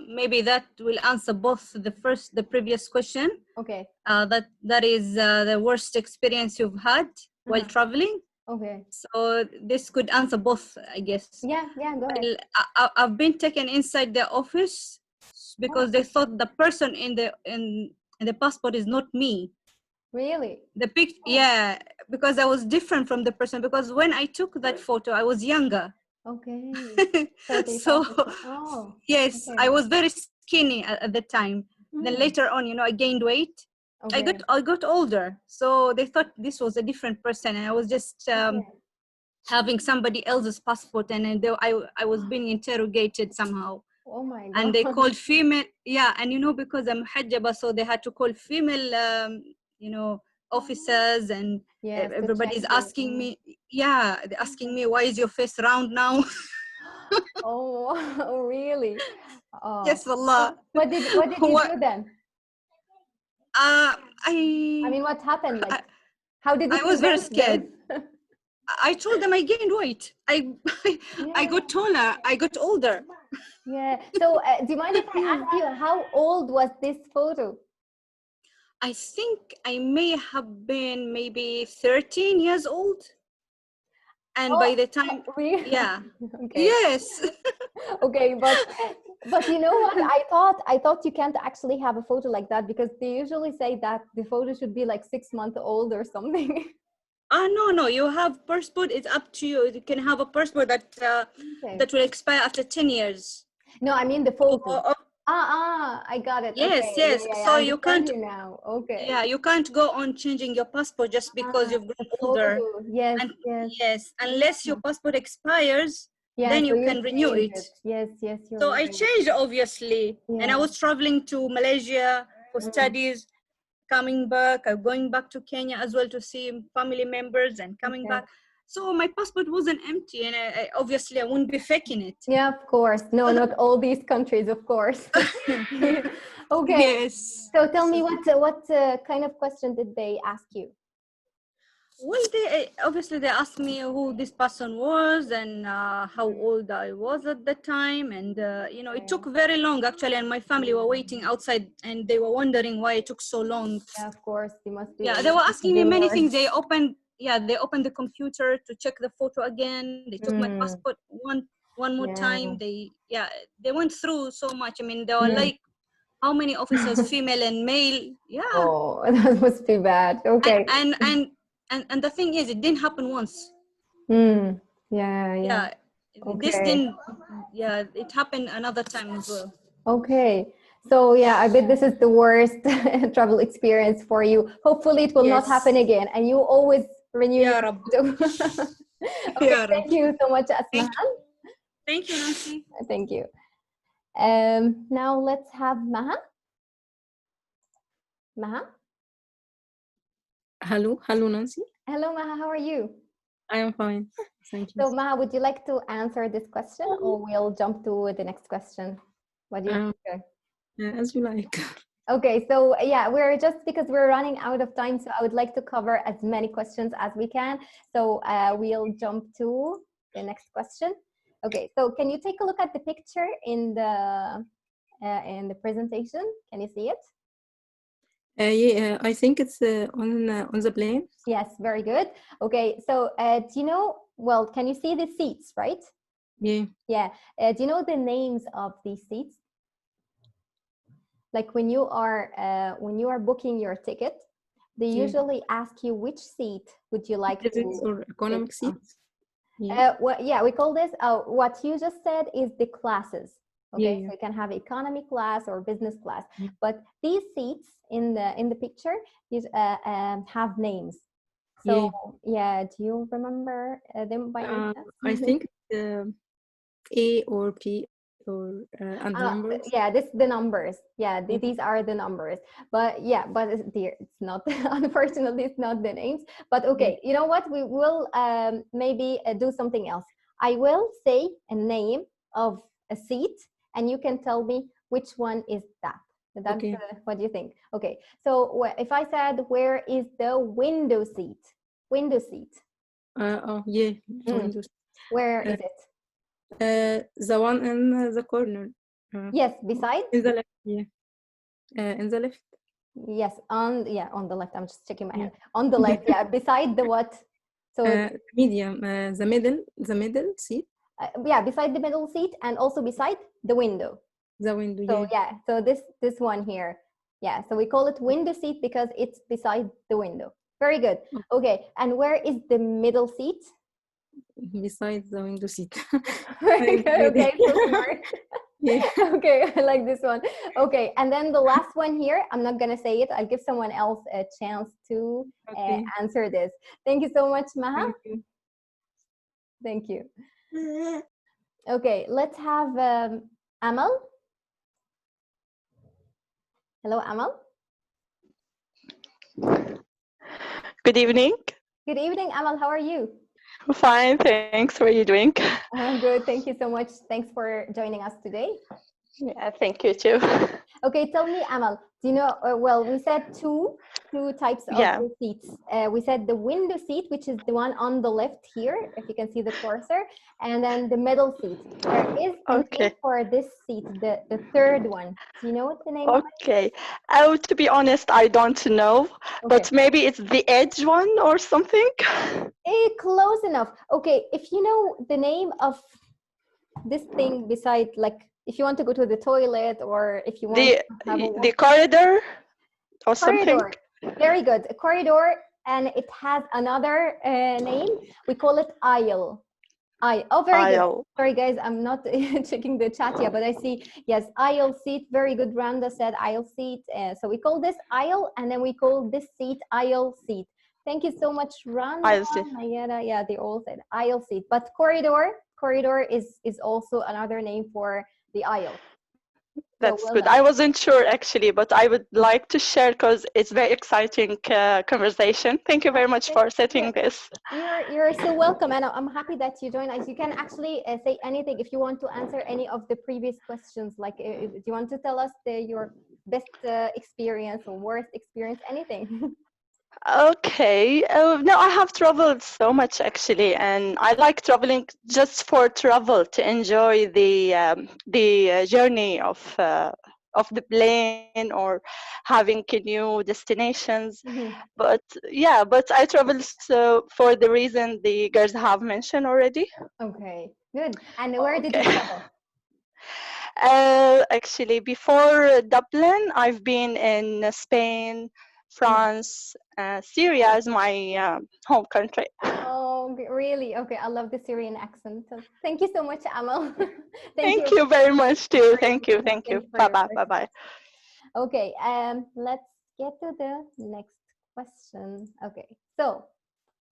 S13: maybe that will answer both the previous question.
S1: Okay.
S13: That is the worst experience you've had while traveling.
S1: Okay.
S13: So this could answer both, I guess.
S1: Yeah, go ahead.
S13: Well, I've been taken inside the office because they thought the person in the passport is not me.
S1: Really?
S13: Yeah, because I was different from the person, because when I took that photo, I was younger.
S1: Okay.
S13: So yes,
S1: okay.
S13: I was very skinny at the time. Then later on, I gained weight.
S1: Okay.
S13: I got older, so they thought this was a different person, and I was just having somebody else's passport, and I was being interrogated somehow.
S1: Oh my God.
S13: And they called female, and because I'm hijaba, so they had to call female, officers, and everybody's asking me, they're asking me, why is your face round now?
S1: Oh, really? Oh.
S13: Yes, wallah.
S1: What did you do then?
S13: I
S1: mean, what happened? Like, how did you
S13: I was very scared.
S1: them?
S13: I told them I gained weight. I got taller. I got older.
S1: Yeah. So, do you mind if I ask you, how old was this photo?
S13: I think I may have been maybe 13 years old. And by the time,
S1: really?
S13: yeah.
S1: Okay.
S13: Yes.
S1: Okay, but you know what? I thought you can't actually have a photo like that, because they usually say that the photo should be like 6 months old or something.
S13: No, you have passport. It's up to you. You can have a passport that will expire after 10 years.
S1: No, I mean the photo. I got it.
S13: Yes,
S1: okay.
S13: yes.
S1: Yeah,
S13: so
S1: I
S13: you can't.
S1: Now. Okay.
S13: Yeah, you can't go on changing your passport just because you've grown older.
S1: Yes,
S13: yes. Unless your passport expires, then
S1: so
S13: you can renew it.
S1: Yes, you're
S13: So
S1: right.
S13: I changed, obviously, and I was traveling to Malaysia for studies. Coming back, I'm going back to Kenya as well to see family members and coming back. So my passport wasn't empty, and obviously I wouldn't be faking it.
S1: Yeah, of course. No, not all these countries, of course. Okay.
S13: Yes.
S1: So tell me, what kind of question did they ask you?
S13: Well, they asked me who this person was and how old I was at the time, and it took very long actually, and my family were waiting outside, and they were wondering why it took so long.
S1: Yeah, of course, they must be.
S13: Yeah, they were asking me many things. They opened the computer to check the photo again. They took my passport one more time. They went through so much. I mean, they were like, how many officers, female and male? Yeah.
S1: Oh, that must be bad. Okay.
S13: And the thing is, it didn't happen once.
S1: Yeah. Okay.
S13: This didn't. Yeah, it happened another time as well.
S1: Okay. So yeah, I bet this is the worst travel experience for you. Hopefully it will not happen again, and you always renew your photo. Okay, thank you so much, Asmahan.
S13: Thank you, Nancy.
S1: Thank you. Now let's have Maha. Maha?
S14: Hello, Nancy.
S1: Hello, Maha, how are you?
S14: I am fine, thank you.
S1: So Maha, would you like to answer this question, or we'll jump to the next question? What do you think?
S14: As you like.
S1: Okay, so yeah, because we're running out of time, so I would like to cover as many questions as we can. So we'll jump to the next question. Okay, so can you take a look at the picture in the presentation? Can you see it?
S14: Yeah, I think it's on the plane.
S1: Yes, very good. Okay, so do you know? Well, can you see the seats, right?
S14: Yeah.
S1: Yeah. Do you know the names of these seats? Like when you are booking your ticket, they usually ask you which seat would you like to.
S14: Or economic seats.
S1: Yeah, we call this. What you just said is the classes. Okay, so you can have economy class or business class, but these seats in the picture have names. So yeah, do you remember them by any chance?
S14: I think A or P or and numbers.
S1: Yeah, this the numbers. Yeah, these are the numbers. But yeah, but it's not. Unfortunately, it's not the names. But okay, you know what? We will maybe do something else. I will say a name of a seat, and you can tell me which one is that. That's what do you think? Okay, so if I said, where is the window seat? Window seat.
S14: Window.
S1: Where is it?
S14: The one in the corner.
S1: Yes, beside?
S14: In the left, yeah. In the left.
S1: Yes, on the left. I'm just checking my hand. On the left, yeah. Beside the what? So
S14: medium, the middle seat.
S1: Yeah, beside the middle seat and also beside the window.
S14: The window,
S1: so so this one here, yeah, so we call it window seat because it's beside the window. Very good. Okay, and where is the middle seat?
S14: Beside the window seat.
S1: Very good. Okay, so smart.
S14: Yeah.
S1: Okay, I like this one. Okay, and then the last one here, I'm not gonna say it. I'll give someone else a chance to answer this. Thank you so much, Maha. Thank you. Okay, let's have Amal. Hello, Amal.
S15: Good evening.
S1: Good evening, Amal. How are you?
S15: Fine, thanks. How are you doing?
S1: I'm good. Thank you so much. Thanks for joining us today.
S15: Yeah, thank you too.
S1: Okay, tell me, Amal, do you know, well, we said two types of the seats. We said the window seat, which is the one on the left here, if you can see the cursor, and then the middle seat. There is a name for this seat, the third one. Do you know what the name of it?
S15: Okay. Oh, to be honest, I don't know, but maybe it's the edge one or something.
S1: Close enough. Okay, if you know the name of this thing beside, like, if you want to go to the toilet or if you want to have
S15: the corridor or
S1: corridor.
S15: something.
S1: Very good. A corridor, and it has another name. We call it aisle. Oh, very good. Sorry, guys, I'm not checking the chat yet, but I see, yes, aisle seat. Very good. Randa said aisle seat. So we call this aisle, and then we call this seat aisle seat. Thank you so much, Randa. Yeah, they all said aisle seat. But corridor is also another name for the aisle.
S15: That's good. I wasn't sure actually, but I would like to share because it's very exciting conversation. Thank you very much for setting this.
S1: You're so welcome, and I'm happy that you joined us. You can actually say anything if you want to answer any of the previous questions. Like, do you want to tell us your best experience or worst experience? Anything.
S15: Okay. No, I have traveled so much actually, and I like traveling just for travel to enjoy the journey of the plane or having new destinations. But yeah, but I travel so for the reason the girls have mentioned already.
S1: Okay, good. And where did you travel?
S15: Actually, before Dublin, I've been in Spain, France, Syria is my home country.
S1: Oh, really? Okay, I love the Syrian accent. So thank you so much, Amal.
S15: Thank you very much too. Thank you. Bye bye. Bye bye.
S1: Okay, let's get to the next question. Okay, so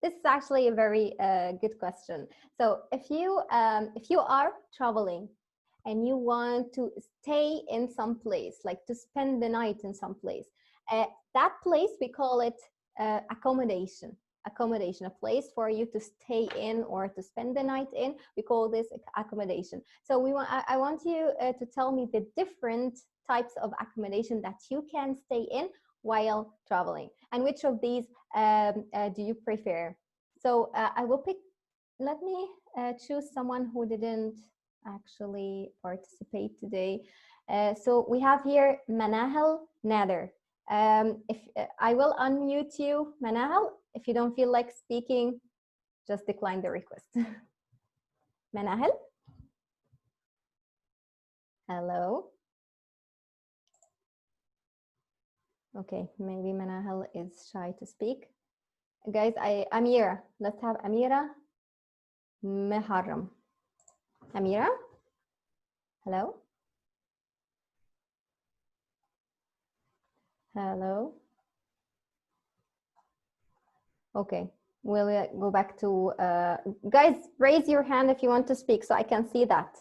S1: this is actually a very good question. So if you are traveling and you want to stay in some place, like to spend the night in some place, that place we call it accommodation, a place for you to stay in or to spend the night in. We call this accommodation. So I want you to tell me the different types of accommodation that you can stay in while traveling, and which of these do you prefer? So I will pick, let me choose someone who didn't actually participate today. So we have here Manahal Nader. If I will unmute you, Manahal. If you don't feel like speaking, just decline the request. Manahal? Hello? Okay, maybe Manahal is shy to speak. Guys, Amira, let's have Amira Meharram. Amira? Hello? Hello? Okay, we'll go back to, guys, raise your hand if you want to speak so I can see that.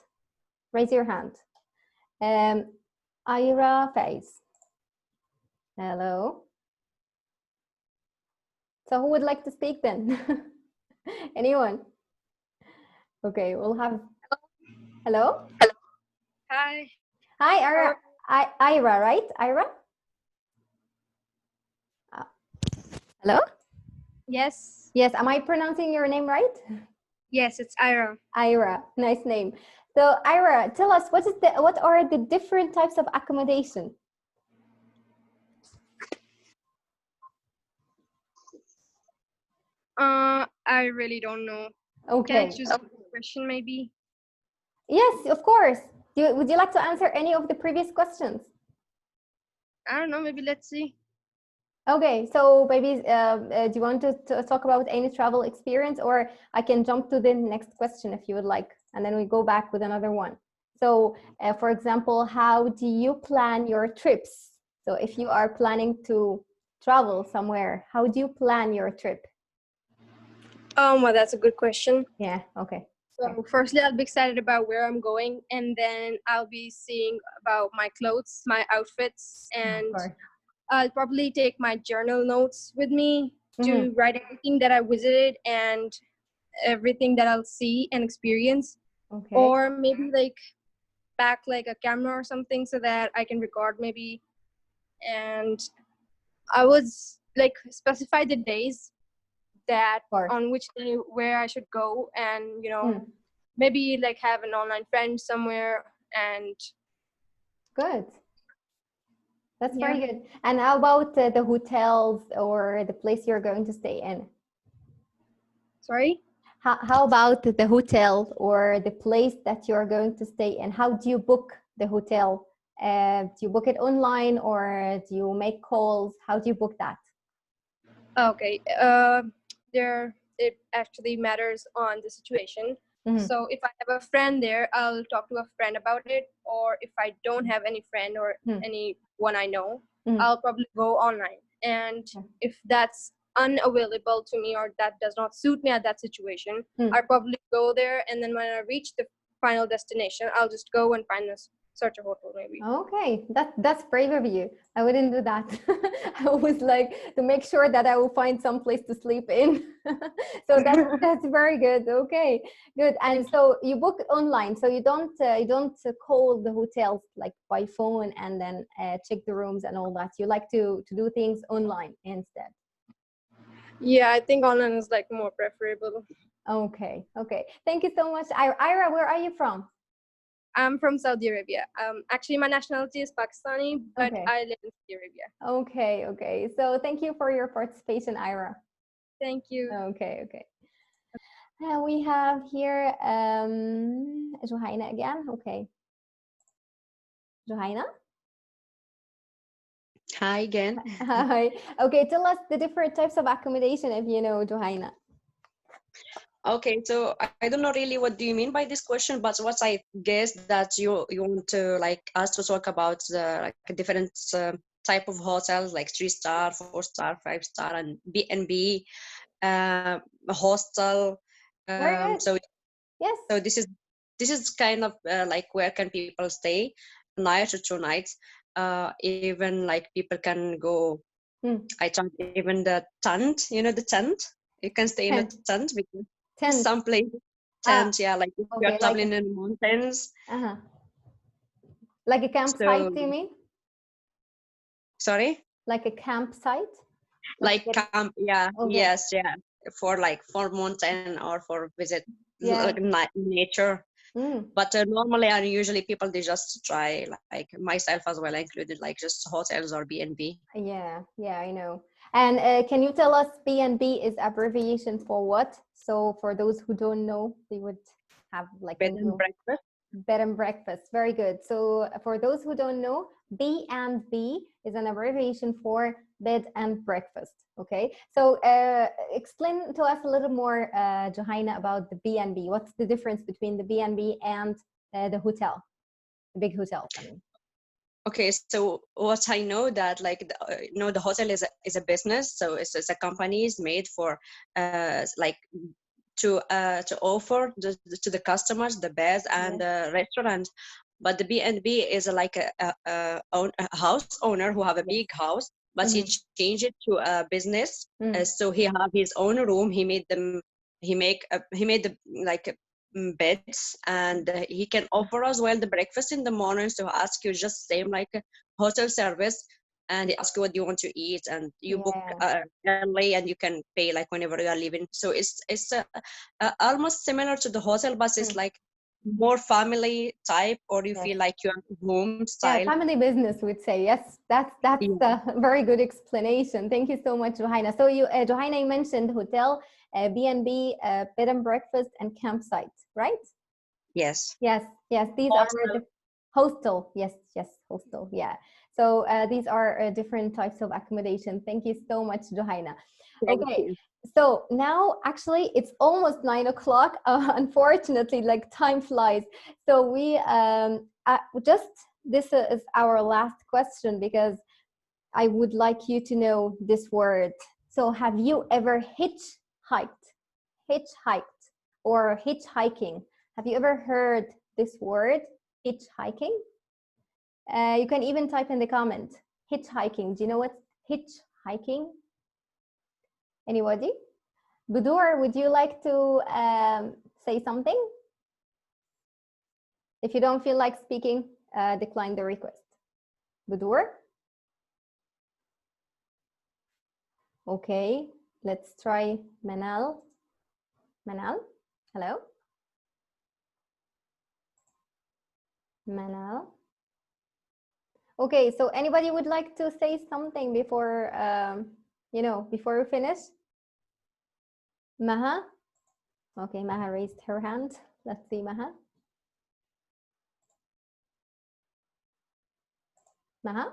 S1: Raise your hand. Ira Faiz. Hello? So who would like to speak then? Anyone? Okay, we'll have, hello?
S16: Hello. Hi.
S1: Hi, Ira. Ira, right? Ira? Hello?
S16: Yes.
S1: Yes, am I pronouncing your name right?
S16: Yes, it's Ira.
S1: Ira, nice name. So Ira, tell us what are the different types of accommodation?
S16: I really don't know.
S1: Okay.
S16: Can I choose a question maybe?
S1: Yes, of course. Would you like to answer any of the previous questions?
S16: I don't know, maybe let's see.
S1: Okay, so maybe do you want to talk about any travel experience, or I can jump to the next question if you would like, and then we go back with another one. So for example, how do you plan your trips? So if you are planning to travel somewhere, how do you plan your trip?
S16: Well, that's a good question.
S1: Yeah, okay.
S16: So firstly, I'll be excited about where I'm going, and then I'll be seeing about my clothes, my outfits, and I'll probably take my journal notes with me to write everything that I visited and everything that I'll see and experience.
S1: Okay.
S16: Or maybe like pack like a camera or something so that I can record maybe. And I was like specify the days that on which day where I should go, and maybe like have an online friend somewhere. And
S1: good, that's very good. And how about the hotels or the place you're going to stay in?
S16: Sorry,
S1: how about the hotel or the place that you're going to stay in? How do you book the hotel? Do you book it online or do you make calls? How do you book that?
S16: Okay, it actually matters on the situation. So if I have a friend there, I'll talk to a friend about it. Or if I don't have any friend or anyone I know, I'll probably go online. And if that's unavailable to me or that does not suit me at that situation, I'll probably go there. And then when I reach the final destination, I'll just go and find a search a hotel maybe.
S1: Okay, that's brave of you. I wouldn't do that. I always like to make sure that I will find some place to sleep in. So that's very good. Okay, good. And so you book online, so you don't call the hotels like by phone and then check the rooms and all that. You like to do things online instead.
S16: Yeah, I think online is like more preferable.
S1: Okay. Thank you so much, Ira. Where are you from?
S16: I'm from Saudi Arabia. Actually, my nationality is Pakistani, but I live in Saudi Arabia.
S1: Okay. So thank you for your participation, Ira.
S16: Thank you.
S1: Okay. We have here Johaina again. Okay. Johaina?
S8: Hi again.
S1: Hi. Okay, tell us the different types of accommodation if you know, Johaina.
S8: Okay, so I don't know really what do you mean by this question, but what I guess that you want to like us to talk about the like different type of hotels, like 3-star, 4-star, 5-star, and B&B, hostel. So
S1: yes.
S8: So this is kind of like where can people stay a night or 2 nights. Even like people can go. I tried even the tent. You know the tent. You can stay in a tent because some places tent. Yeah, like if you're traveling in the mountains.
S1: Like a campsite, do you mean?
S8: Sorry.
S1: Like a campsite.
S8: Like camp. Yeah. Yes. Yeah. For mountain or for visit like nature. But normally and usually people they just try, like myself as well included, like just hotels or B&B.
S1: Yeah, I know. And can you tell us B&B is abbreviation for what? So for those who don't know, they would have like
S8: bed and breakfast.
S1: Bed and breakfast. Very good. So for those who don't know, B&B is an abbreviation for bed and breakfast. Okay. So explain to us a little more, Johaina, about the B&B. What's the difference between the B&B and the hotel, the big hotels? I mean.
S8: Okay, so what I know that like the hotel is a business, so it's a company is made for like to offer to the customers the beds and the restaurant. But the B&B is like a house owner who have a big house, but he changed it to a business. So he have his own room. He made the like beds, and he can offer as well the breakfast in the morning. So ask you just same like a hotel service. and they ask you what you want to eat, and you book early, and you can pay like whenever you are leaving. So it's almost similar to the hotel, but it's like more family type, or you feel like you're home style.
S1: Yeah, family business, would say. Yes, that's a very good explanation. Thank you so much, Johanna. So you, Johanna, you mentioned hotel, B&B, bed and breakfast, and campsite, right?
S8: Yes.
S1: Yes. These are the hostel. Yes, hostel. Yeah. So these are different types of accommodation. Thank you so much, Johanna. Okay. So now actually it's almost 9 o'clock. Unfortunately, like time flies. So we this is our last question, because I would like you to know this word. So have you ever hitchhiked or hitchhiking? Have you ever heard this word, hitchhiking? You can even type in the comment, hitchhiking. Do you know what's hitchhiking? Anybody? Budur, would you like to say something? If you don't feel like speaking, decline the request. Budur? Okay, let's try Manal. Manal, hello? Manal? Okay, so anybody would like to say something before, before we finish? Maha? Okay, Maha raised her hand. Let's see, Maha. Maha?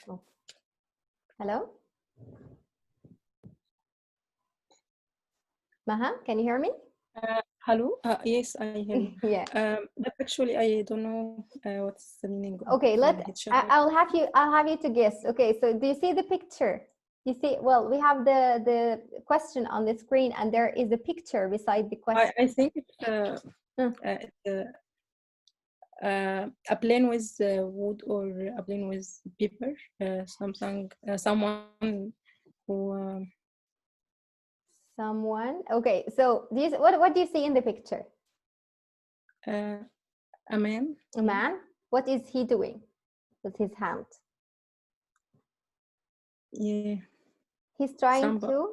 S1: Oh. Hello? Maha, can you hear me?
S14: Hello? Yes, I hear you.
S1: Yeah.
S14: But actually, I don't know what's the meaning of
S1: Okay, I'll have you to guess. Okay, so do you see the picture? You see, well, we have the question on the screen, and there is a picture beside the question.
S14: I think it's a plane with wood, or a plane with paper, someone who...
S1: Someone. Okay, so what do you see in the picture?
S14: A man.
S1: A man? What is he doing with his hand?
S14: Yeah.
S1: He's trying to...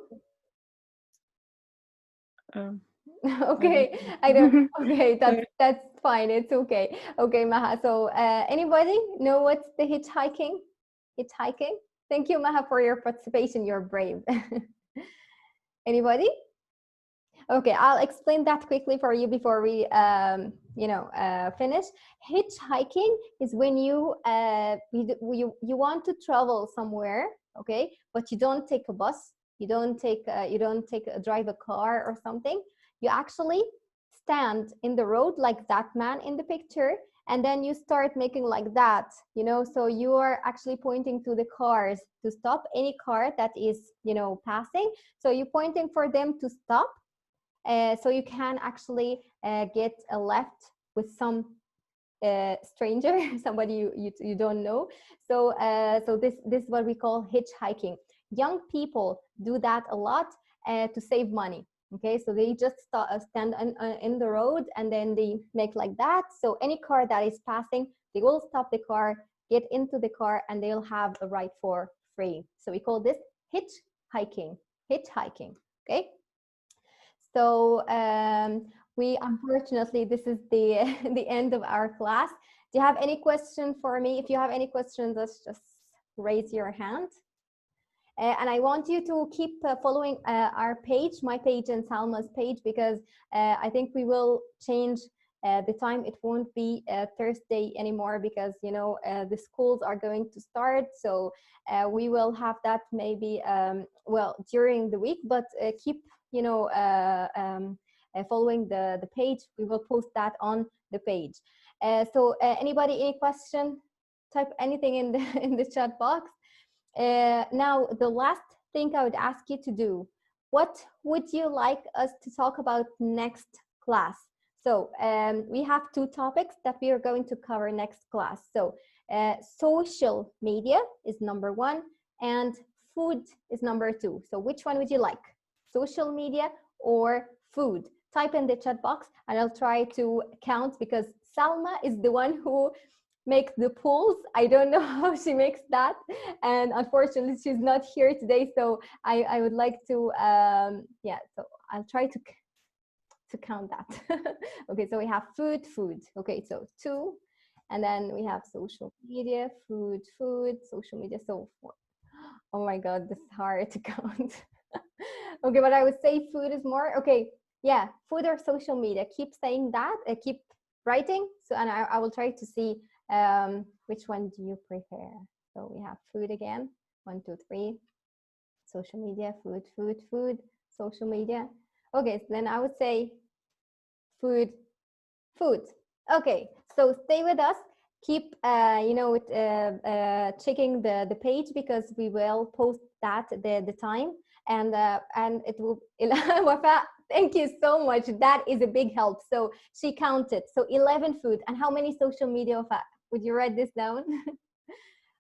S1: okay, I don't... Okay, that's fine. It's okay. Okay, Maha. So anybody know what's the hitchhiking? Hitchhiking? Thank you, Maha, for your participation. You're brave. Anybody? Okay, I'll explain that quickly for you before we, finish. Hitchhiking is when you want to travel somewhere, okay, but you don't take a bus, you don't drive a car or something. You actually stand in the road like that man in the picture, and then you start making like that, so you are actually pointing to the cars to stop, any car that is, passing. So you're pointing for them to stop. So you can actually get a left with some stranger, somebody you don't know. So this is what we call hitchhiking. Young people do that a lot to save money. Okay, so they just stand in the road, and then they make like that. So any car that is passing, they will stop the car, get into the car, and they'll have a ride for free. So we call this hitchhiking. Hitchhiking. Okay. So we, unfortunately, this is the the end of our class. Do you have any question for me? If you have any questions, just raise your hand. And I want you to keep following our page, my page and Salma's page, because I think we will change the time. It won't be Thursday anymore, because the schools are going to start. So we will have that maybe during the week, but keep following the page. We will post that on the page. So anybody, any question? Type anything in the chat box. Now, the last thing I would ask you to do, what would you like us to talk about next class? So we have two topics that we are going to cover next class. So social media is number one, and food is number two. So which one would you like? Social media or food? Type in the chat box, and I'll try to count, because Salma is the one who make the polls. I don't know how she makes that, and unfortunately she's not here today, so I would like to yeah, so I'll try to count that. Okay, so we have food. Okay, so 2, and then we have social media, food, social media, so 4. Oh my god, this is hard to count. Okay, but I would say food is more. Okay, yeah, food or social media. Keep saying that, keep writing. So, and I will try to see which one do you prefer. So we have food again, 1, 2, 3. Social media, food, social media. Okay, so then I would say food. Okay, so stay with us. Keep you know, checking the page, because we will post that the time, and it will. Wafa, thank you so much. That is a big help. So she counted. So 11 food. And how many social media, Wafa? Would you write this down?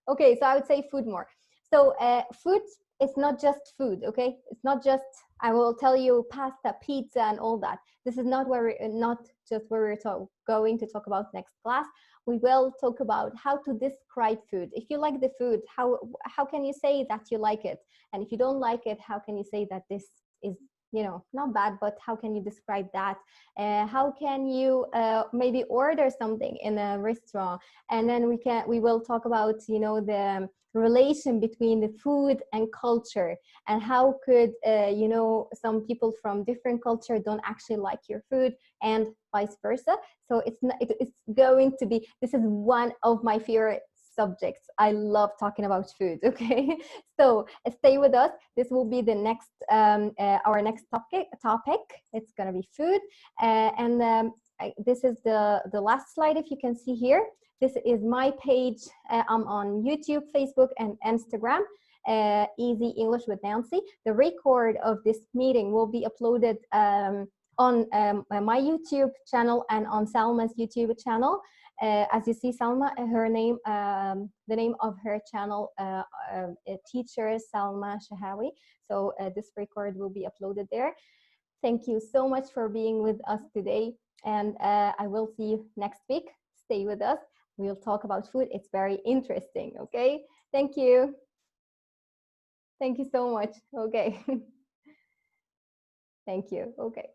S1: Okay, so I would say food more. So food, it's not just food, okay? It's not just, I will tell you, pasta, pizza, and all that. This is not where we're going to talk about next class. We will talk about how to describe food. If you like the food, how can you say that you like it? And if you don't like it, how can you say that this is, you know, not bad, but how can you describe that? How can you maybe order something in a restaurant? And then we will talk about, you know, the relation between the food and culture, and how could you know, some people from different culture don't actually like your food, and vice versa. So it's going to be, this is one of my favorite subjects. I love talking about food. Okay, so stay with us. This will be the next our next topic. It's gonna be food, this is the last slide. If you can see here, this is my page. I'm on YouTube, Facebook, and Instagram. Easy English with Nancy. The record of this meeting will be uploaded on my YouTube channel and on Salma's YouTube channel. As you see, Salma, her name, the name of her channel, teacher Salma Shahawi. So this record will be uploaded there. Thank you so much for being with us today, and I will see you next week. Stay with us. We'll talk about food. It's very interesting. Okay. Thank you. Thank you so much. Okay. Thank you. Okay.